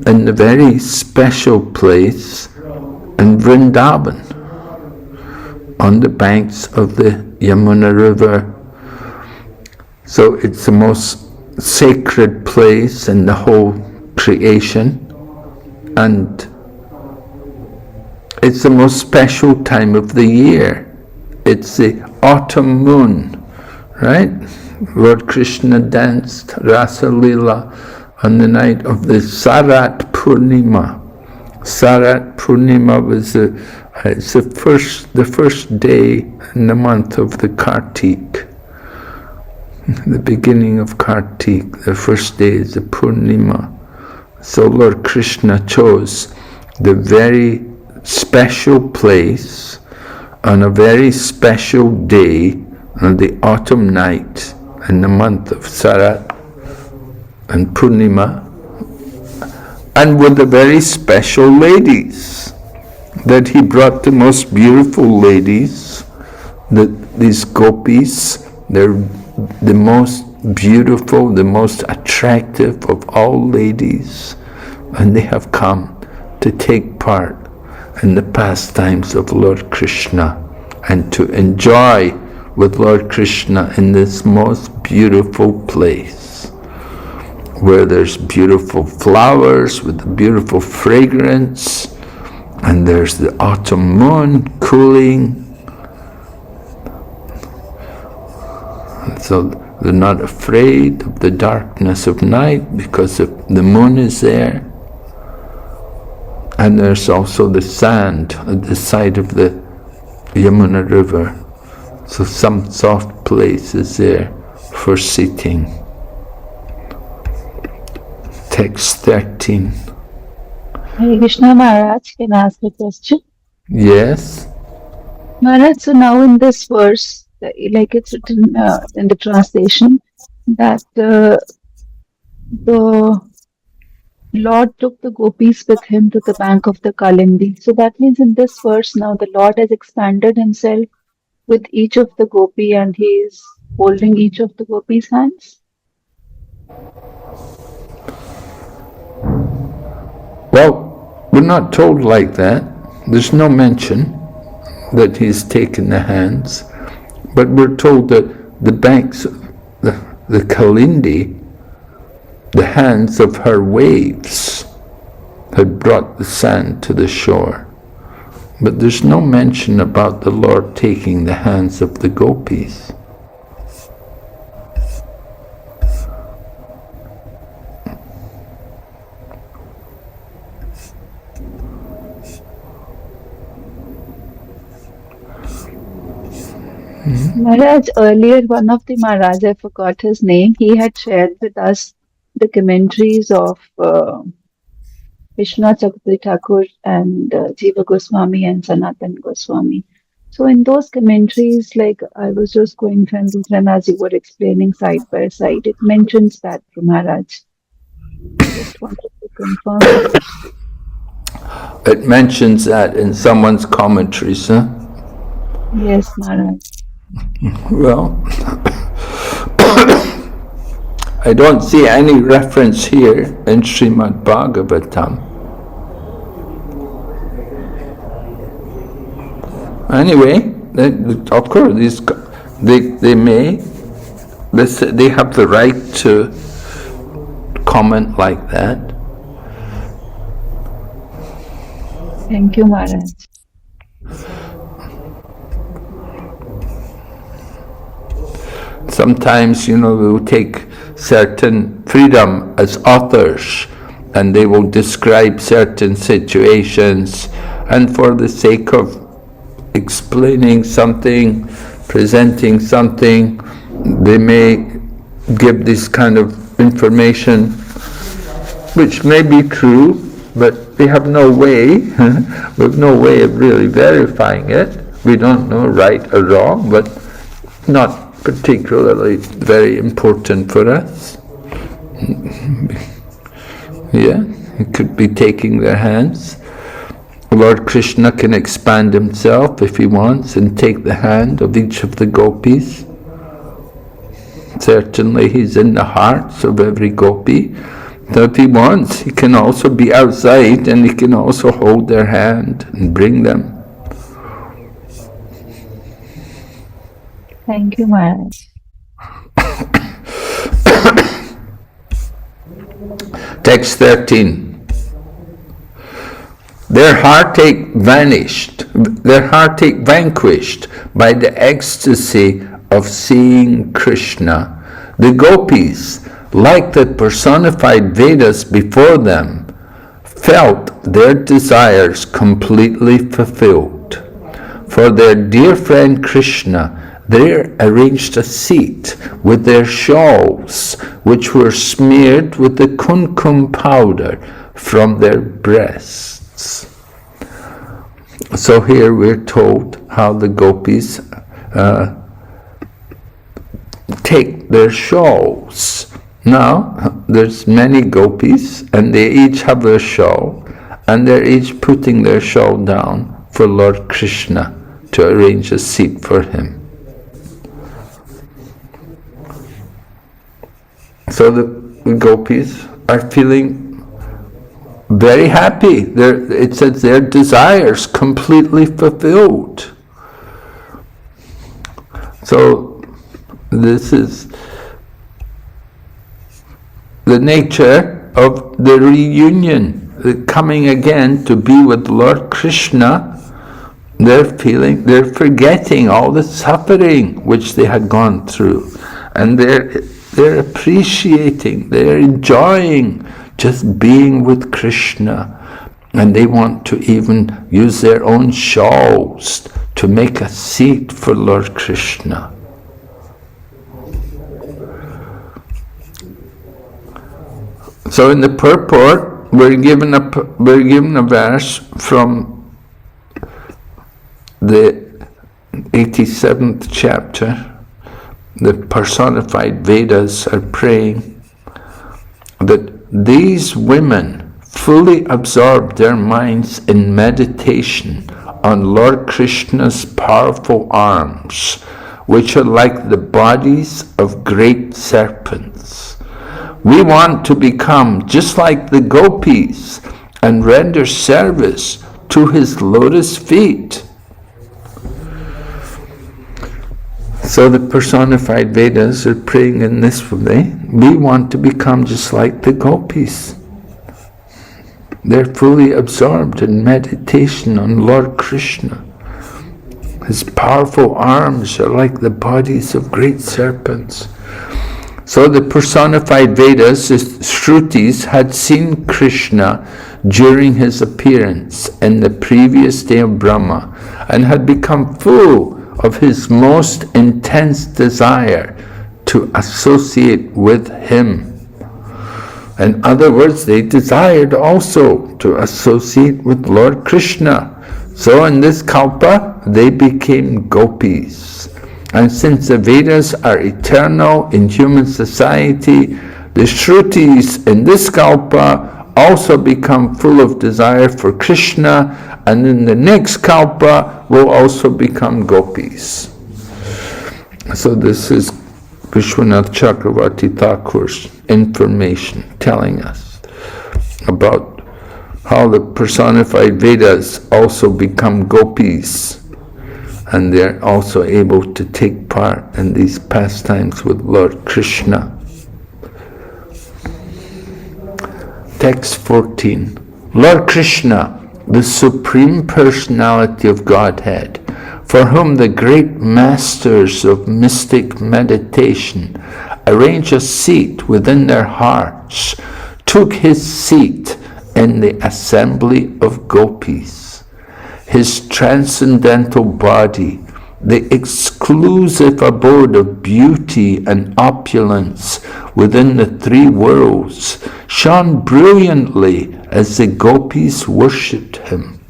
Speaker 2: in a very special place in Vrindavan, on the banks of the Yamuna river. So it's the most sacred place in the whole creation, and it's the most special time of the year. It's the autumn moon, right? Lord Krishna danced Rasa Leela on the night of the Sarat Purnima. Sarat Purnima was the first day in the month of the Kartik. The beginning of Kartik, the first day is the Purnima. So Lord Krishna chose the very special place on a very special day on the autumn night in the month of Sarat and Purnima, and with the very special ladies, that he brought the most beautiful ladies, these gopis. They're the most beautiful, the most attractive of all ladies, and they have come to take part in the pastimes of Lord Krishna and to enjoy with Lord Krishna in this most beautiful place, where there's beautiful flowers with a beautiful fragrance, and there's the autumn moon cooling. So they're not afraid of the darkness of night because the moon is there. And there's also the sand at the side of the Yamuna River. So some soft place is there for sitting. Text 13.
Speaker 9: Hare Krishna Maharaj, can I ask a question?
Speaker 2: Yes?
Speaker 9: Maharaj, so now in this verse, like it's written in the translation, that the Lord took the gopis with him to the bank of the Kalindi. So that means in this verse now the Lord has expanded himself with each of the gopi and he is holding each of the gopis' hands?
Speaker 2: Well, we're not told like that. There's no mention that he's taken the hands, but we're told that the banks, the Kalindi, the hands of her waves had brought the sand to the shore. But there's no mention about the Lord taking the hands of the gopis.
Speaker 9: Maharaj, earlier one of the Maharaj, I forgot his name, he had shared with us the commentaries of Vishnu Chakravarti Thakur and Jiva Goswami and Sanatan Goswami. So in those commentaries, like I was just going through them as you were explaining side by side, it mentions that from Maharaj. Just wanted to confirm that.
Speaker 2: It mentions that in someone's commentaries, huh?
Speaker 9: Yes, Maharaj.
Speaker 2: Well, I don't see any reference here in Srimad Bhagavatam. Anyway, of course, they have the right to comment like that.
Speaker 9: Thank you, Maharaj.
Speaker 2: Sometimes, we will take certain freedom as authors, and they will describe certain situations, and for the sake of explaining something, presenting something, they may give this kind of information, which may be true, but we have no way, we have no way of really verifying it. We don't know right or wrong, but not particularly very important for us. Yeah, it could be taking their hands. Lord Krishna can expand himself if he wants and take the hand of each of the gopis. Certainly he's in the hearts of every gopi. So if he wants, he can also be outside and he can also hold their hand and bring them.
Speaker 9: Thank you, Maharaj.
Speaker 2: Text 13. Their heartache vanquished by the ecstasy of seeing Krishna. The gopis, like the personified Vedas before them, felt their desires completely fulfilled. For their dear friend Krishna, they arranged a seat with their shawls, which were smeared with the kumkum powder from their breasts. So here we're told how the gopis take their shawls. Now, there's many gopis, and they each have their shawl, and they're each putting their shawl down for Lord Krishna to arrange a seat for him. So the gopis are feeling very happy. It says their desires completely fulfilled. So this is the nature of the reunion, the coming again to be with Lord Krishna. They're forgetting all the suffering which they had gone through, and they're appreciating, they're enjoying just being with Krishna, and they want to even use their own shawls to make a seat for Lord Krishna. So in the purport, we're given a verse from the 87th chapter. The personified Vedas are praying that these women fully absorb their minds in meditation on Lord Krishna's powerful arms, which are like the bodies of great serpents. We want to become just like the gopis and render service to his lotus feet. So the personified Vedas are praying in this way. We want to become just like the gopis. They're fully absorbed in meditation on Lord Krishna. His powerful arms are like the bodies of great serpents. So the personified Vedas, the Shrutis, had seen Krishna during his appearance in the previous day of Brahma and had become full of his most intense desire to associate with him. In other words, they desired also to associate with Lord Krishna. So in this kalpa, they became gopis. And since the Vedas are eternal in human society, the Shrutis in this kalpa also become full of desire for Krishna, and in the next kalpa will also become gopis. So this is Vishwanath Chakravarti Thakur's information telling us about how the personified Vedas also become gopis, and they're also able to take part in these pastimes with Lord Krishna. Text 14. Lord Krishna, the Supreme Personality of Godhead, for whom the great masters of mystic meditation arrange a seat within their hearts, took his seat in the assembly of gopis. His transcendental body, the exclusive abode of beauty and opulence within the three worlds, shone brilliantly as the gopis worshipped him.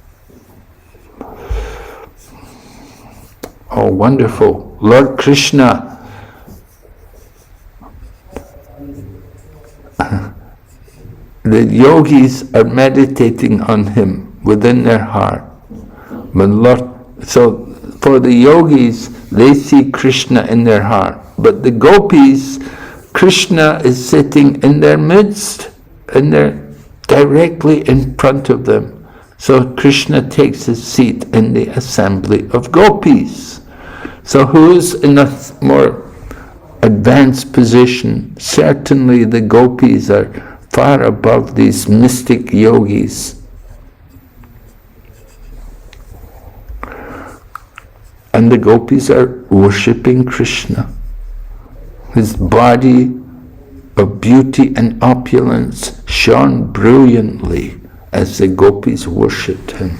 Speaker 2: Oh, wonderful. Lord Krishna the yogis are meditating on him within their heart. So for the yogis, they see Krishna in their heart. But the gopis, Krishna is sitting in their midst, and they're directly in front of them. So Krishna takes his seat in the assembly of gopis. So who's in a more advanced position? Certainly the gopis are far above these mystic yogis. And the gopis are worshipping Krishna. His body of beauty and opulence shone brilliantly as the gopis worshipped him.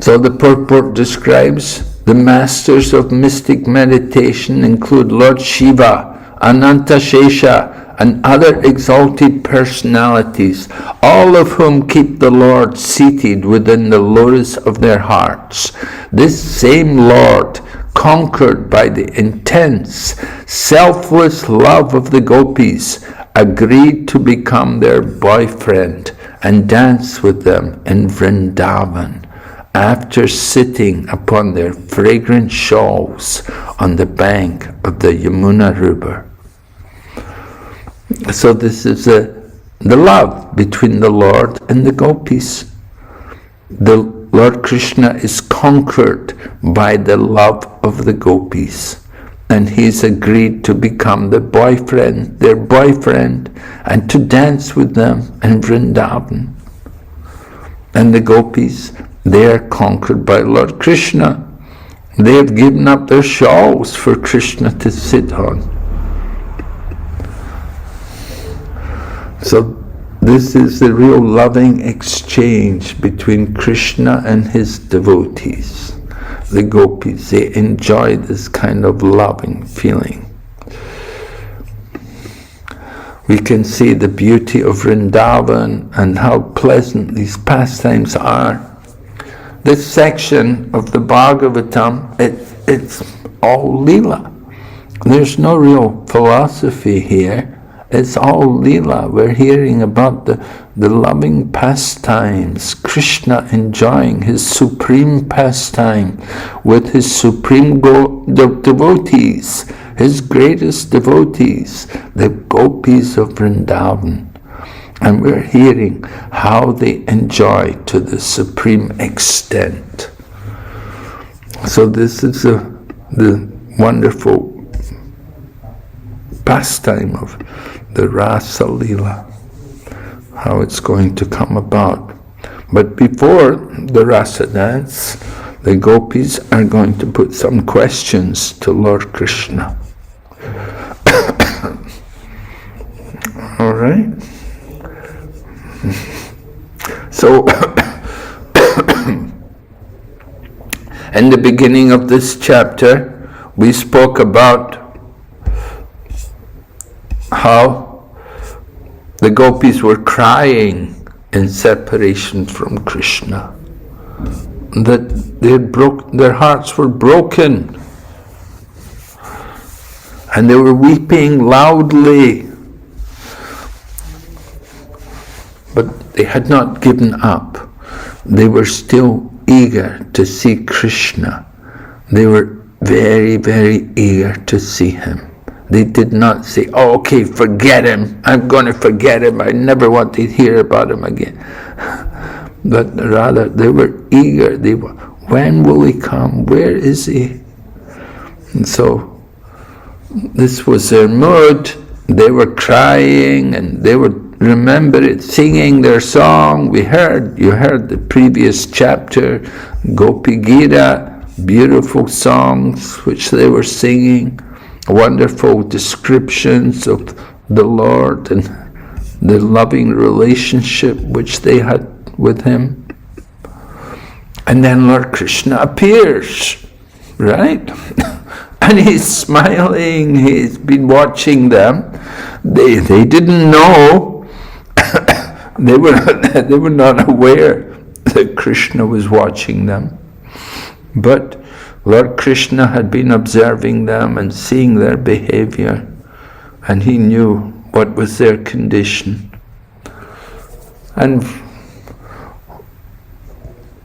Speaker 2: So the purport describes the masters of mystic meditation include Lord Shiva, Ananta Shesha, and other exalted personalities, all of whom keep the Lord seated within the lotus of their hearts. This same Lord, conquered by the intense, selfless love of the gopis, agreed to become their boyfriend and dance with them in Vrindavan, after sitting upon their fragrant shawls on the bank of the Yamuna river. So this is the love between the Lord and the gopis. The Lord Krishna is conquered by the love of the gopis, and he's agreed to become their boyfriend, and to dance with them in Vrindavan. And the gopis, they are conquered by Lord Krishna. They have given up their shawls for Krishna to sit on. So this is the real loving exchange between Krishna and his devotees. The gopis, they enjoy this kind of loving feeling. We can see the beauty of Vrindavan and how pleasant these pastimes are. This section of the Bhagavatam, it's all Leela. There's no real philosophy here. It's all Leela. We're hearing about the loving pastimes, Krishna enjoying his supreme pastime with his supreme devotees, his greatest devotees, the gopis of Vrindavan. And we're hearing how they enjoy to the supreme extent. So this is the wonderful pastime of the Rasa Leela, how it's going to come about. But before the Rasa dance, the gopis are going to put some questions to Lord Krishna. All right? So, in the beginning of this chapter, we spoke about how the gopis were crying in separation from Krishna, that their hearts were broken, and they were weeping loudly, but they had not given up. They were still eager to see Krishna. They were very, very eager to see him. They did not say, oh, okay, forget him. I'm going to forget him. I never want to hear about him again. But rather, they were eager. They were, when will he come? Where is he? And so, this was their mood. They were crying, and they would remember it, singing their song. You heard the previous chapter, Gopi Gita, beautiful songs which they were singing. Wonderful descriptions of the Lord and the loving relationship which they had with him. And then Lord Krishna appears, right? And he's smiling, he's been watching them. They didn't know, they were not aware that Krishna was watching them. But Lord Krishna had been observing them and seeing their behavior, and he knew what was their condition. And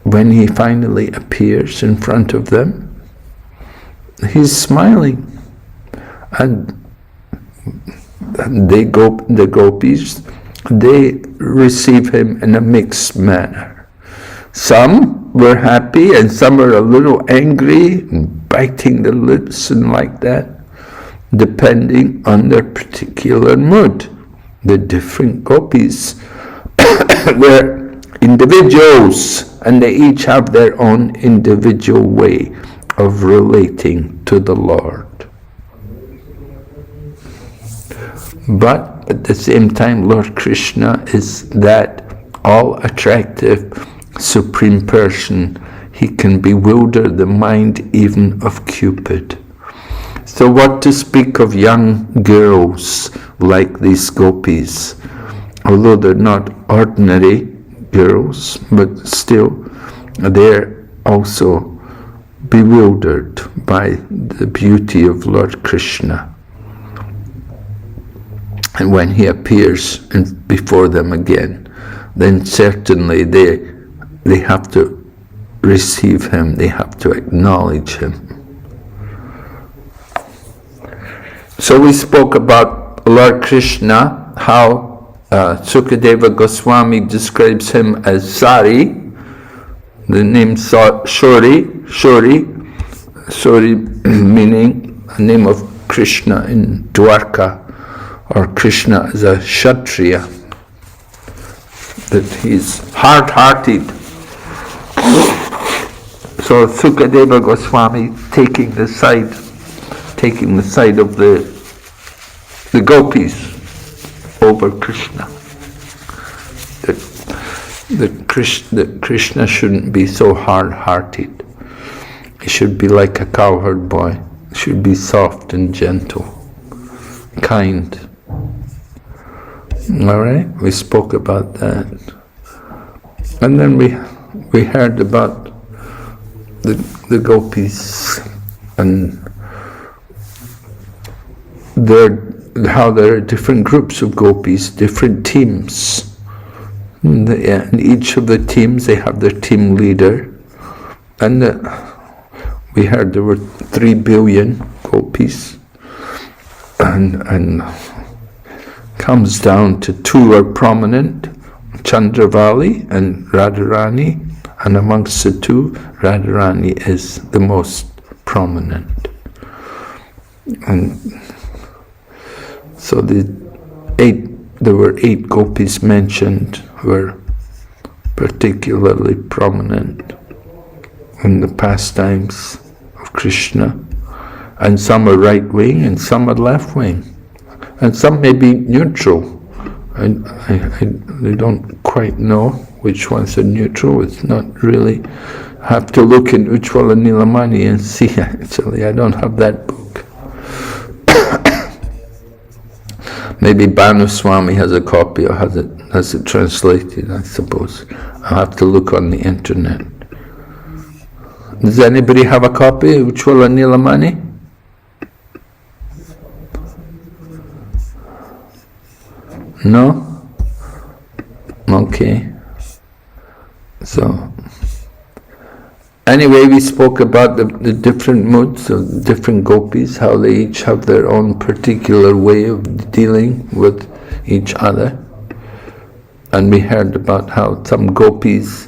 Speaker 2: when he finally appears in front of them, he's smiling. And the gopis, they receive him in a mixed manner. Some were happy and some were a little angry and biting their lips and like that, depending on their particular mood. The different gopis were individuals, and they each have their own individual way of relating to the Lord. But at the same time, Lord Krishna is that all-attractive Supreme Person. He can bewilder the mind even of Cupid. So what to speak of young girls like these gopis? Although they're not ordinary girls, but still they're also bewildered by the beauty of Lord Krishna. And when he appears before them again, then certainly they have to receive him, they have to acknowledge him. So we spoke about Lord Krishna, how Sukadeva Goswami describes him as Sari. The name Shori meaning a name of Krishna in Dwarka, or Krishna as a Kshatriya, that he's hard-hearted. So Sukadeva Goswami taking the side of the gopis over Krishna. That Krishna shouldn't be so hard-hearted. He should be like a cowherd boy. He should be soft and gentle, kind. All right, we spoke about that, and then we heard about the gopis and how there are different groups of gopis, different teams. In each of the teams, they have their team leader, and we heard there were 3 billion gopis, and comes down to 2 are prominent, Chandravali and Radharani, and amongst the 2, Radharani is the most prominent. And so there were 8 gopis mentioned were particularly prominent in the pastimes of Krishna, and some are right wing and some are left wing, and some may be neutral. I don't quite know which ones are neutral. It's not really. I have to look in Ujjvala Nilamani and see. Actually, I don't have that book. Maybe Bhanu Swami has a copy or has it translated, I suppose. I'll have to look on the internet. Does anybody have a copy of Ujjvala Nilamani? No? Okay. So, anyway, we spoke about the different moods of the different gopis, how they each have their own particular way of dealing with each other. And we heard about how some gopis,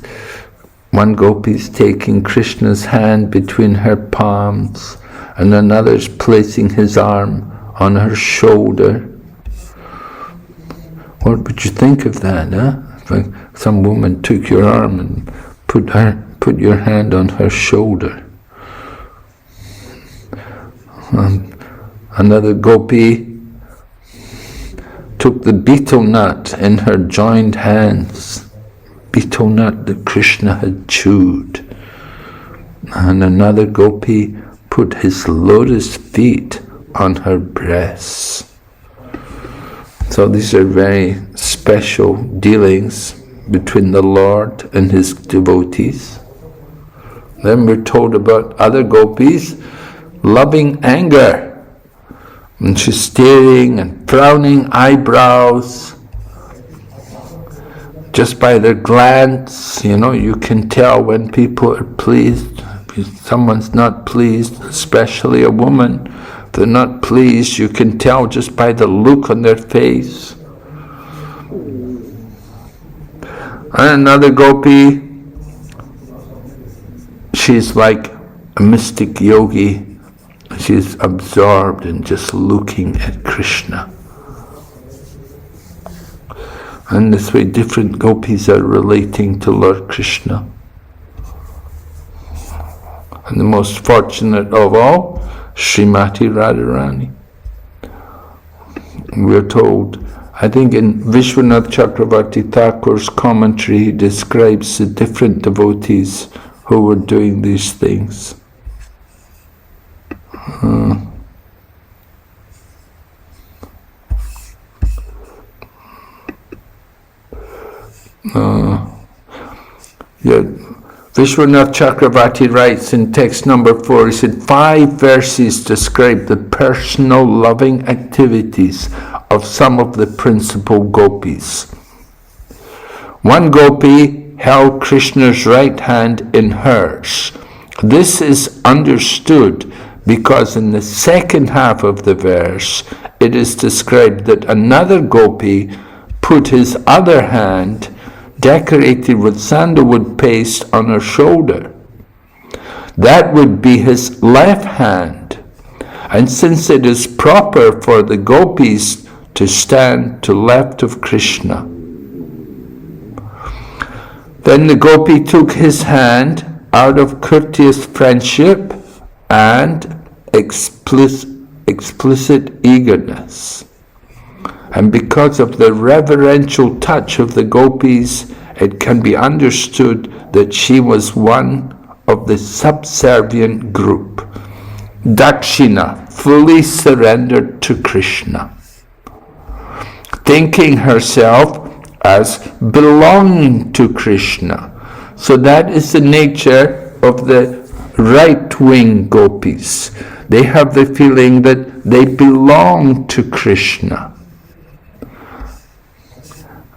Speaker 2: one gopi is taking Krishna's hand between her palms, and another's placing his arm on her shoulder. What would you think of that, huh? If some woman took your arm and put your hand on her shoulder. Another gopi took the betel nut in her joined hands, betel nut that Krishna had chewed. And another gopi put his lotus feet on her breasts. So these are very special dealings between the Lord and his devotees. Then we're told about other gopis loving anger. And she's staring and frowning eyebrows. Just by their glance, you can tell when people are pleased. If someone's not pleased, especially a woman, if they're not pleased, you can tell just by the look on their face. And another gopi, she's like a mystic yogi. She's absorbed in just looking at Krishna. And this way different gopis are relating to Lord Krishna. And the most fortunate of all, Srimati Radharani. We're told, I think in Vishwanath Chakravarti Thakur's commentary, he describes the different devotees who were doing these things. Vishwanath Chakravarti writes in text number 4, he said, 5 verses describe the personal loving activities of some of the principal gopis. One gopi held Krishna's right hand in hers. This is understood because in the second half of the verse, it is described that another gopi put his other hand, decorated with sandalwood paste, on her shoulder. That would be his left hand. And since it is proper for the gopis to stand to left of Krishna, then the gopi took his hand out of courteous friendship and explicit eagerness. And because of the reverential touch of the gopis, it can be understood that she was one of the subservient group. Dakshina, fully surrendered to Krishna, thinking herself as belonging to Krishna. So that is the nature of the right-wing gopis. They have the feeling that they belong to Krishna.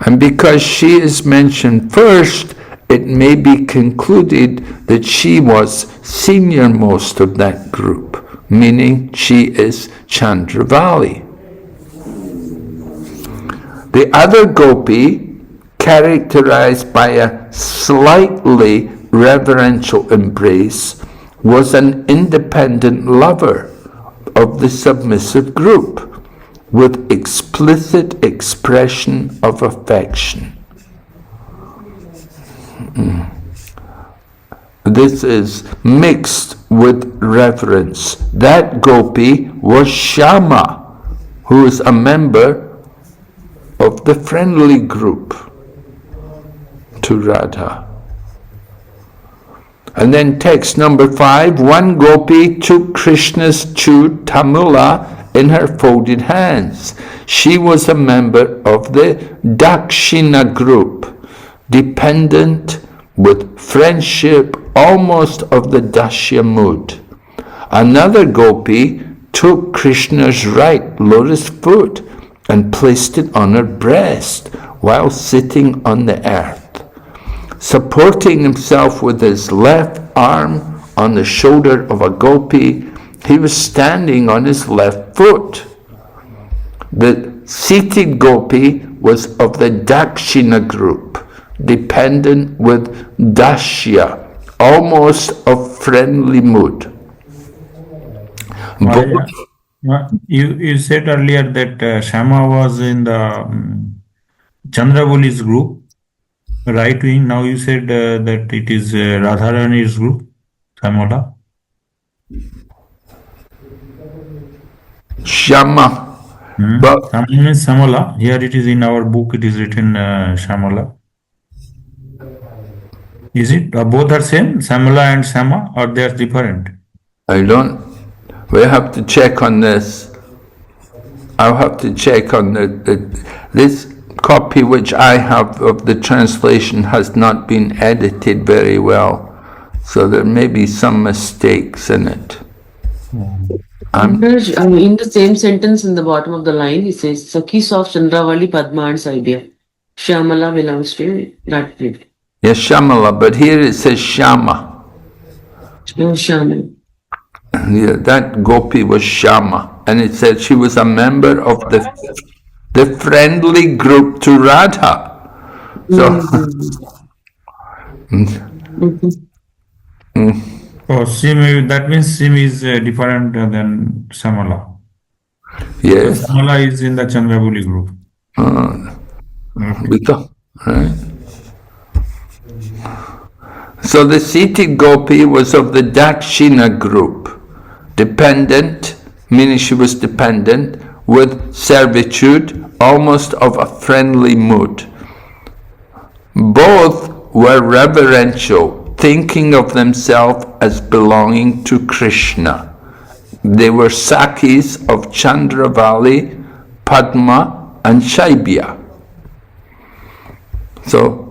Speaker 2: And because she is mentioned first, it may be concluded that she was senior-most of that group, meaning she is Chandravali. The other gopi, characterized by a slightly reverential embrace, was an independent lover of the submissive group, with explicit expression of affection. This is mixed with reverence. That gopi was Shama, who is a member of the friendly group to Radha. And then text number 5, one gopi took Krishna's chewed tamula in her folded hands. She was a member of the Dakshina group, dependent with friendship almost of the Dasya mood. Another gopi took Krishna's right lotus foot and placed it on her breast while sitting on the earth. Supporting himself with his left arm on the shoulder of a gopi, he was standing on his left foot. The seated gopi was of the Dakshina group, dependent with Dasya, almost of friendly mood.
Speaker 7: You said earlier that Shama was in the Chandravali's group, right wing. Now you said that it is Radharani's group, Samala.
Speaker 2: Shama.
Speaker 7: But Shama means Samala. Here it is in our book. It is written Shamala. Is it both are same, Samala and Sama, or they are different?
Speaker 2: I don't. We have to check on this. I'll have to check on this copy which I have of the translation has not been edited very well, so there may be some mistakes in it.
Speaker 6: In the same sentence in the bottom of the line, he says, Sakhis of Chandravali, Padma and Saibya. Shamala belongs to that group.
Speaker 2: Yes, Shamala, but here it says Shama.
Speaker 6: No, Shama.
Speaker 2: Yeah, that gopi was Shama, and it said she was a member of the friendly group to Radha. So,
Speaker 7: Oh, Sim, that means Sim is different than Samala.
Speaker 2: yes.
Speaker 7: Samala is in the Chandravali group.
Speaker 2: Because, right? So the seated gopi was of the Dakshina group, dependent, meaning she was dependent, with servitude, almost of a friendly mood. Both were reverential, thinking of themselves as belonging to Krishna. They were Sakhis of Chandravali, Padma and Saibya. So,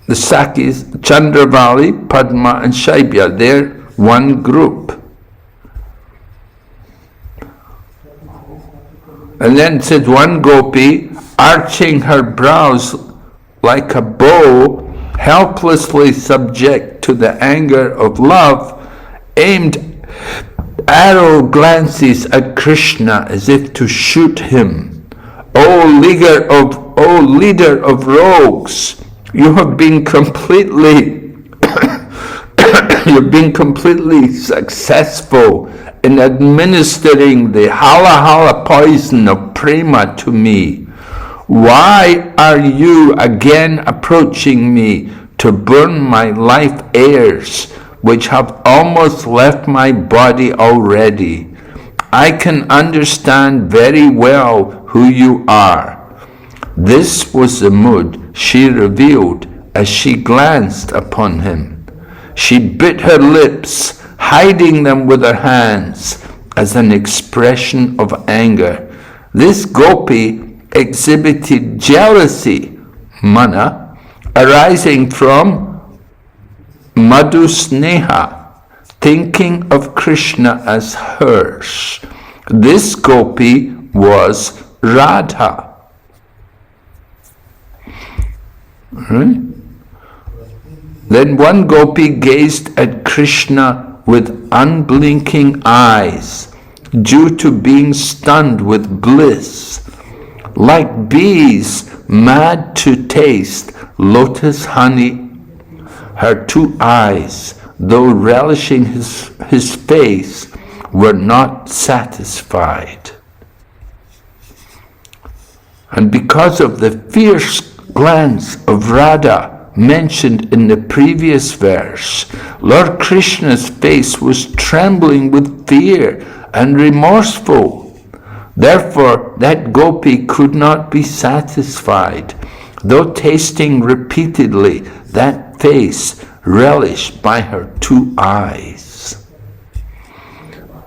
Speaker 2: the Sakhis, Chandravali, Padma and Saibya, they're one group. And then it says one gopi, arching her brows like a bow, helplessly subject to the anger of love, aimed arrow glances at Krishna as if to shoot him. O leader of rogues, you have been completely you've been completely successful in administering the hala poison of prema to me. Why are you again approaching me to burn my life airs, which have almost left my body already? I can understand very well who you are. This was the mood she revealed as she glanced upon him. She bit her lips, hiding them with her hands as an expression of anger. This gopi exhibited jealousy, mana, arising from madhusneha, thinking of Krishna as hers. This gopi was Radha. Right? Then one gopi gazed at Krishna with unblinking eyes, due to being stunned with bliss. Like bees mad to taste lotus honey, her two eyes, though relishing his face, were not satisfied. And because of the fierce glance of Radha mentioned in the previous verse, Lord Krishna's face was trembling with fear and remorseful. Therefore, that gopi could not be satisfied, though tasting repeatedly that face relished by her two eyes.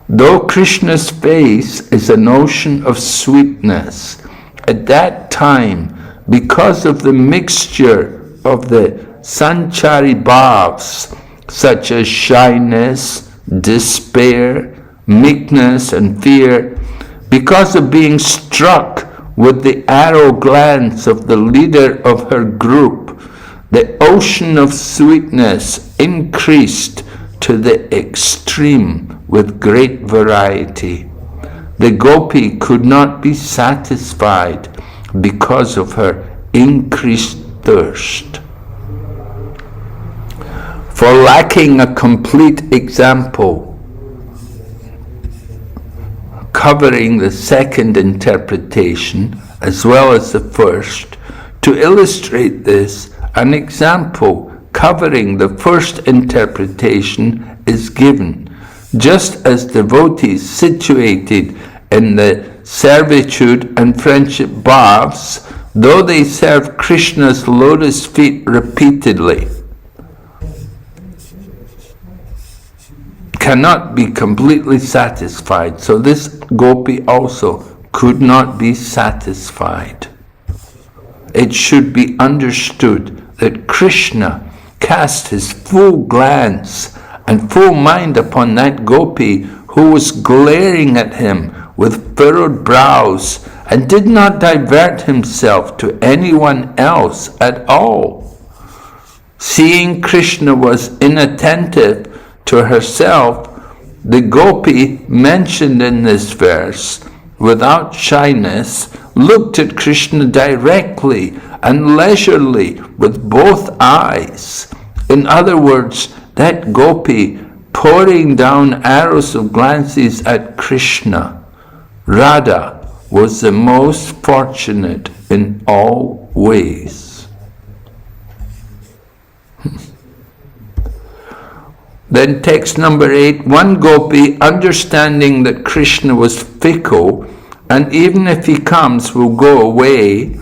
Speaker 2: Though Krishna's face is an ocean of sweetness, at that time, because of the mixture of the sanchari bhavs, such as shyness, despair, meekness, and fear, because of being struck with the arrow glance of the leader of her group, the ocean of sweetness increased to the extreme with great variety. The gopi could not be satisfied because of her increased thirst. For lacking a complete example covering the second interpretation as well as the first, to illustrate this, an example covering the first interpretation is given. Just as devotees situated in the servitude and friendship bhavs, though they serve Krishna's lotus feet repeatedly, cannot be completely satisfied. So this gopi also could not be satisfied. It should be understood that Krishna cast his full glance and full mind upon that gopi who was glaring at him with furrowed brows and did not divert himself to anyone else at all. Seeing Krishna was inattentive to herself, the gopi mentioned in this verse, without shyness, looked at Krishna directly and leisurely with both eyes. In other words, that gopi pouring down arrows of glances at Krishna, Radha, was the most fortunate in all ways. Then text number 8, one gopi, understanding that Krishna was fickle, and even if he comes will go away,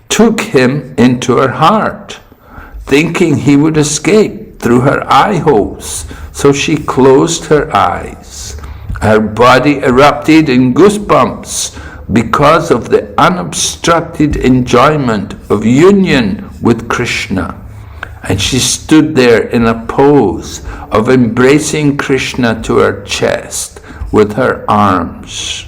Speaker 2: took him into her heart, thinking he would escape through her eye holes. So she closed her eyes. Her body erupted in goosebumps because of the unobstructed enjoyment of union with Krishna. And she stood there in a pose of embracing Krishna to her chest with her arms.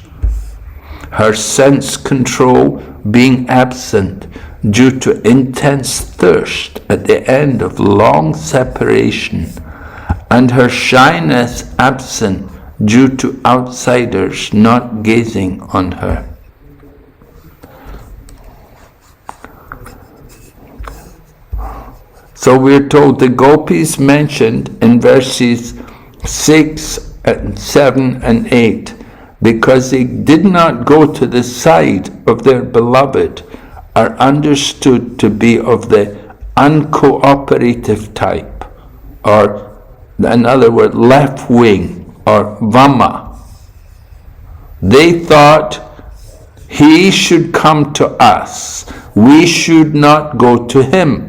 Speaker 2: Her sense control being absent due to intense thirst at the end of long separation, and her shyness absent due to outsiders not gazing on her. So we're told the gopis mentioned in verses 6 and 7 and 8, because they did not go to the side of their beloved, are understood to be of the uncooperative type, or in other words, left wing, or vama. They thought he should come to us, we should not go to him.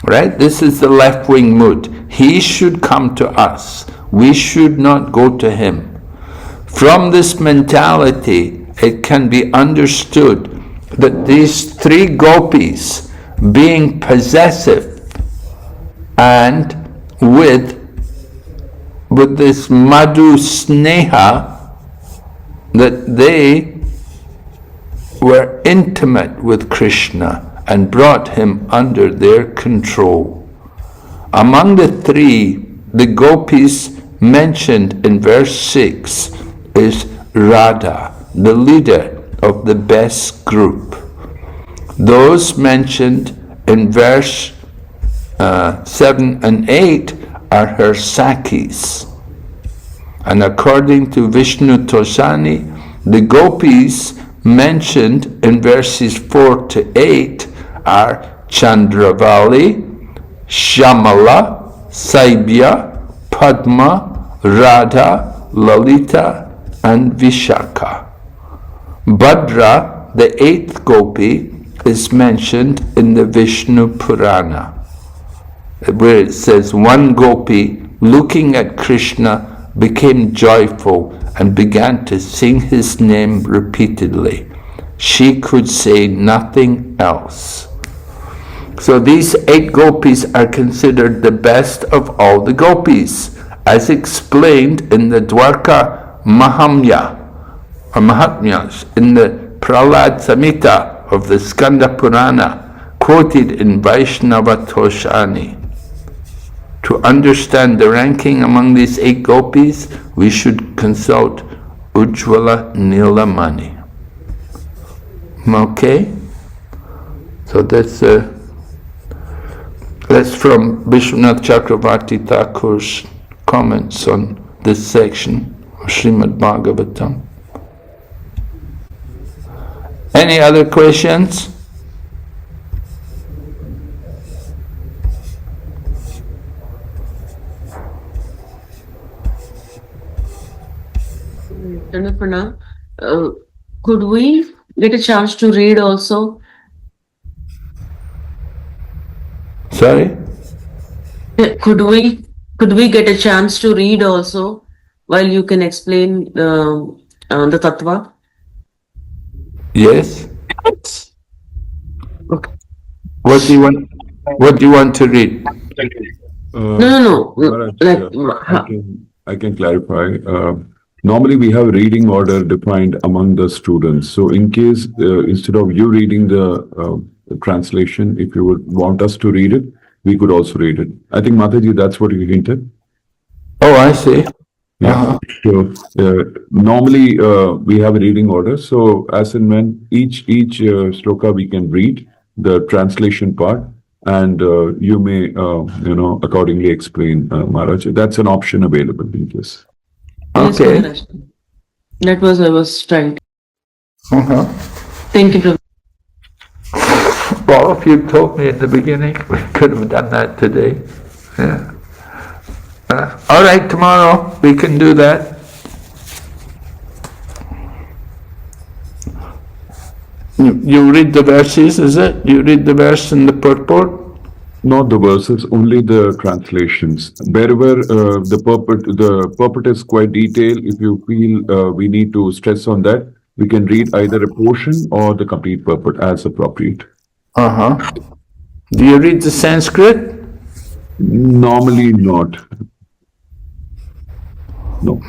Speaker 2: Right? This is the left wing mood. He should come to us, we should not go to him. From this mentality, it can be understood that these three gopis, being possessive and with this madhu sneha, that they were intimate with Krishna and brought him under their control. Among the three, the gopis mentioned in verse 6 is Radha, the leader of the best group. Those mentioned in verse 7 and 8 are her Sakhis. And according to Vishnu Tosani, the gopis mentioned in verses 4 to 8 are Chandravali, Shamala, Saibya, Padma, Radha, Lalita, and Vishaka. Bhadra, the eighth gopi, is mentioned in the Vishnu Purana, where it says one gopi, looking at Krishna, became joyful and began to sing his name repeatedly. She could say nothing else. So these 8 gopis are considered the best of all the gopis, as explained in the Dwarka Mahamya, or Mahatmyas, in the Prahlad Samhita of the Skanda Purana, quoted in Vaishnava Toshani. To understand the ranking among these 8 gopis, we should consult Ujjvala Nilamani. Okay? So that's from Vishwanath Chakravarti Thakur's comments on this section of Srimad Bhagavatam. Any other questions?
Speaker 6: Pranam, could we get a chance to read also?
Speaker 2: Sorry?
Speaker 6: Could we get a chance to read also while you can explain the tattva?
Speaker 2: Yes.
Speaker 6: Okay.
Speaker 2: What do you want to read?
Speaker 6: No.
Speaker 10: Maharaj, I can clarify. Normally, we have reading order defined among the students. So, in case instead of you reading the translation, if you would want us to read it, we could also read it. I think Mataji, that's what you hinted.
Speaker 2: Oh, I see.
Speaker 10: Yeah. So normally we have a reading order. So as and when each shloka we can read the translation part, and you may accordingly explain, Maharaj. That's an option available in case.
Speaker 2: Okay.
Speaker 6: Yes, that was I was trying to. Thank you, Prabhu.
Speaker 2: Well, if you told me in the beginning, we could have done that today. Yeah. All right, tomorrow we can do that. You read the verses, is it? You read the verse in the purport?
Speaker 10: Not the verses, only the translations. Wherever the purport is quite detailed, if you feel we need to stress on that, we can read either a portion or the complete purport as appropriate.
Speaker 2: Do you read the Sanskrit?
Speaker 10: Normally not. No.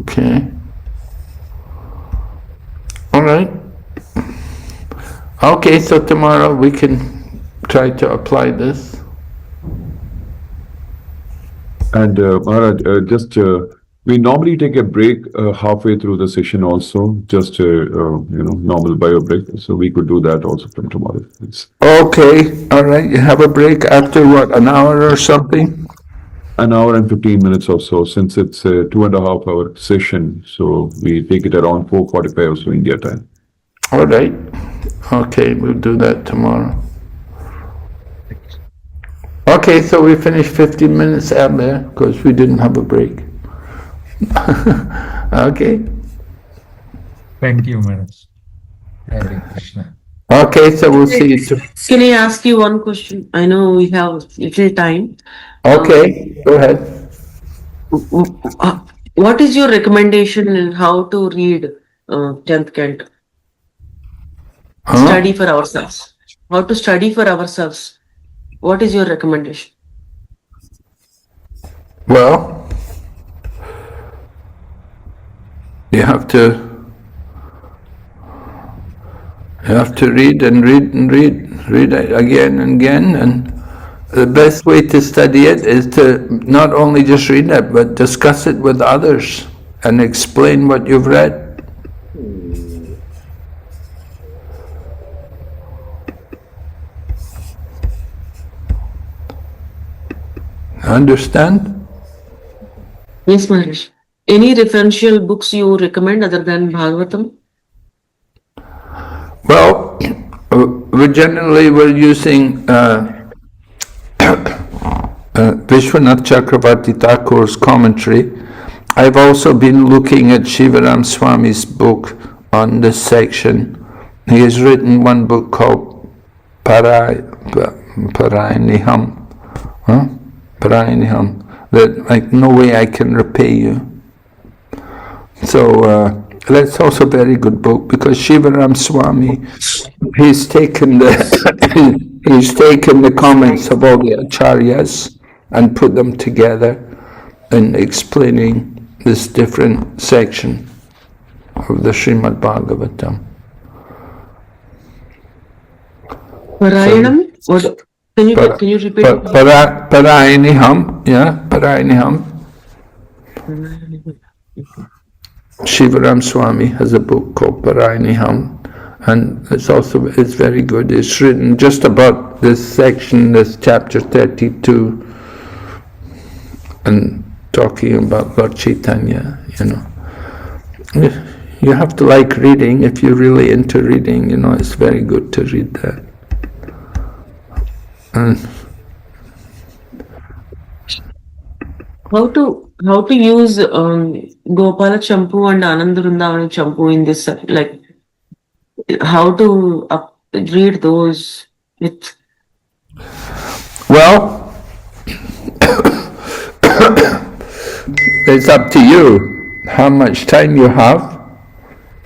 Speaker 2: Okay. All right. Okay, so tomorrow we can try to apply this.
Speaker 10: And Maharaj, just We normally take a break halfway through the session also, just a normal bio break. So we could do that also from tomorrow. Please.
Speaker 2: Okay, all right. You have a break after what, an hour or something?
Speaker 10: An hour and 15 minutes or so, since it's a 2.5 hour session. So we take it around 4:45 or so India time.
Speaker 2: All right. Okay, we'll do that tomorrow. Okay, so we finished 15 minutes earlier because we didn't have a break. Okay.
Speaker 8: Thank you, Maharaj. Hare Krishna.
Speaker 2: Okay, so we'll see you tomorrow.
Speaker 6: Can I ask you one question? I know we have little time.
Speaker 2: Okay, go ahead.
Speaker 6: What is your recommendation in how to read 10th Canto? Study for ourselves. How to study for ourselves? What is your recommendation?
Speaker 2: Well, you have to read and read and read it again and again, and the best way to study it is to not only just read it, but discuss it with others and explain what you've read. Understand?
Speaker 6: Yes, Maharaj. Any referential books you recommend other than Bhagavatam?
Speaker 2: Well, we're using Vishwanath Chakravarti Thakur's commentary. I've also been looking at Shivaram Swami's book on this section. He has written one book called Parayaniham. Parayaniham. That like no way I can repay you. So that's also a very good book because Shivaram Swami, he's taken the comments of all the acharyas and put them together in explaining this different section of the Srimad Bhagavatam.
Speaker 6: Parayanam? What? Can you repeat?
Speaker 2: Parayaniham, yeah, Parayaniham. Shivaram Swami has a book called Parayaniham, and it's very good. It's written just about this section, this chapter 32, and talking about Lord Chaitanya, You have to like reading. If you're really into reading, it's very good to read that. And
Speaker 6: How to use Gopala Champu and Ananda Vrindavan Champu in this, like how to read those with?
Speaker 2: well, it's up to you how much time you have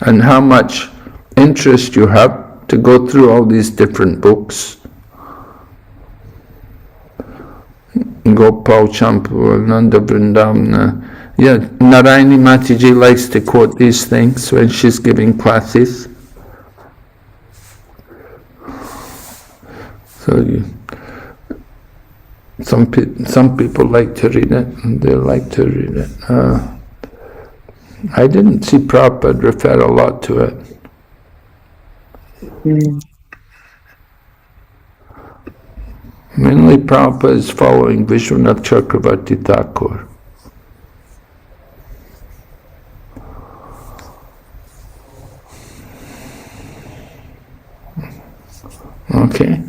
Speaker 2: and how much interest you have to go through all these different books. Gopal Champu, Ananda Vrindavana. Yeah, Narayani Mataji likes to quote these things when she's giving classes. So some people like to read it, and they like to read it. I didn't see Prabhupada refer a lot to it. Mainly Prabhupada is following Vishwanath Chakravarti Thakur. Okay.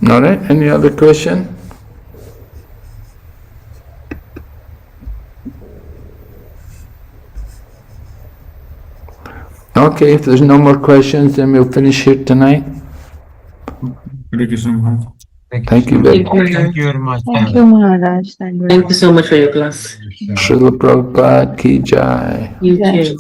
Speaker 2: All right, any other question? Okay, if there's no more questions, then we'll finish here tonight.
Speaker 7: Thank you so much.
Speaker 2: Thank you very much.
Speaker 8: Thank you very much.
Speaker 9: Thank you, Maharaj. Thank you.
Speaker 6: Thank you so much for your class.
Speaker 2: Srila Prabhupada ki jai.
Speaker 6: You
Speaker 9: Yes.
Speaker 6: too.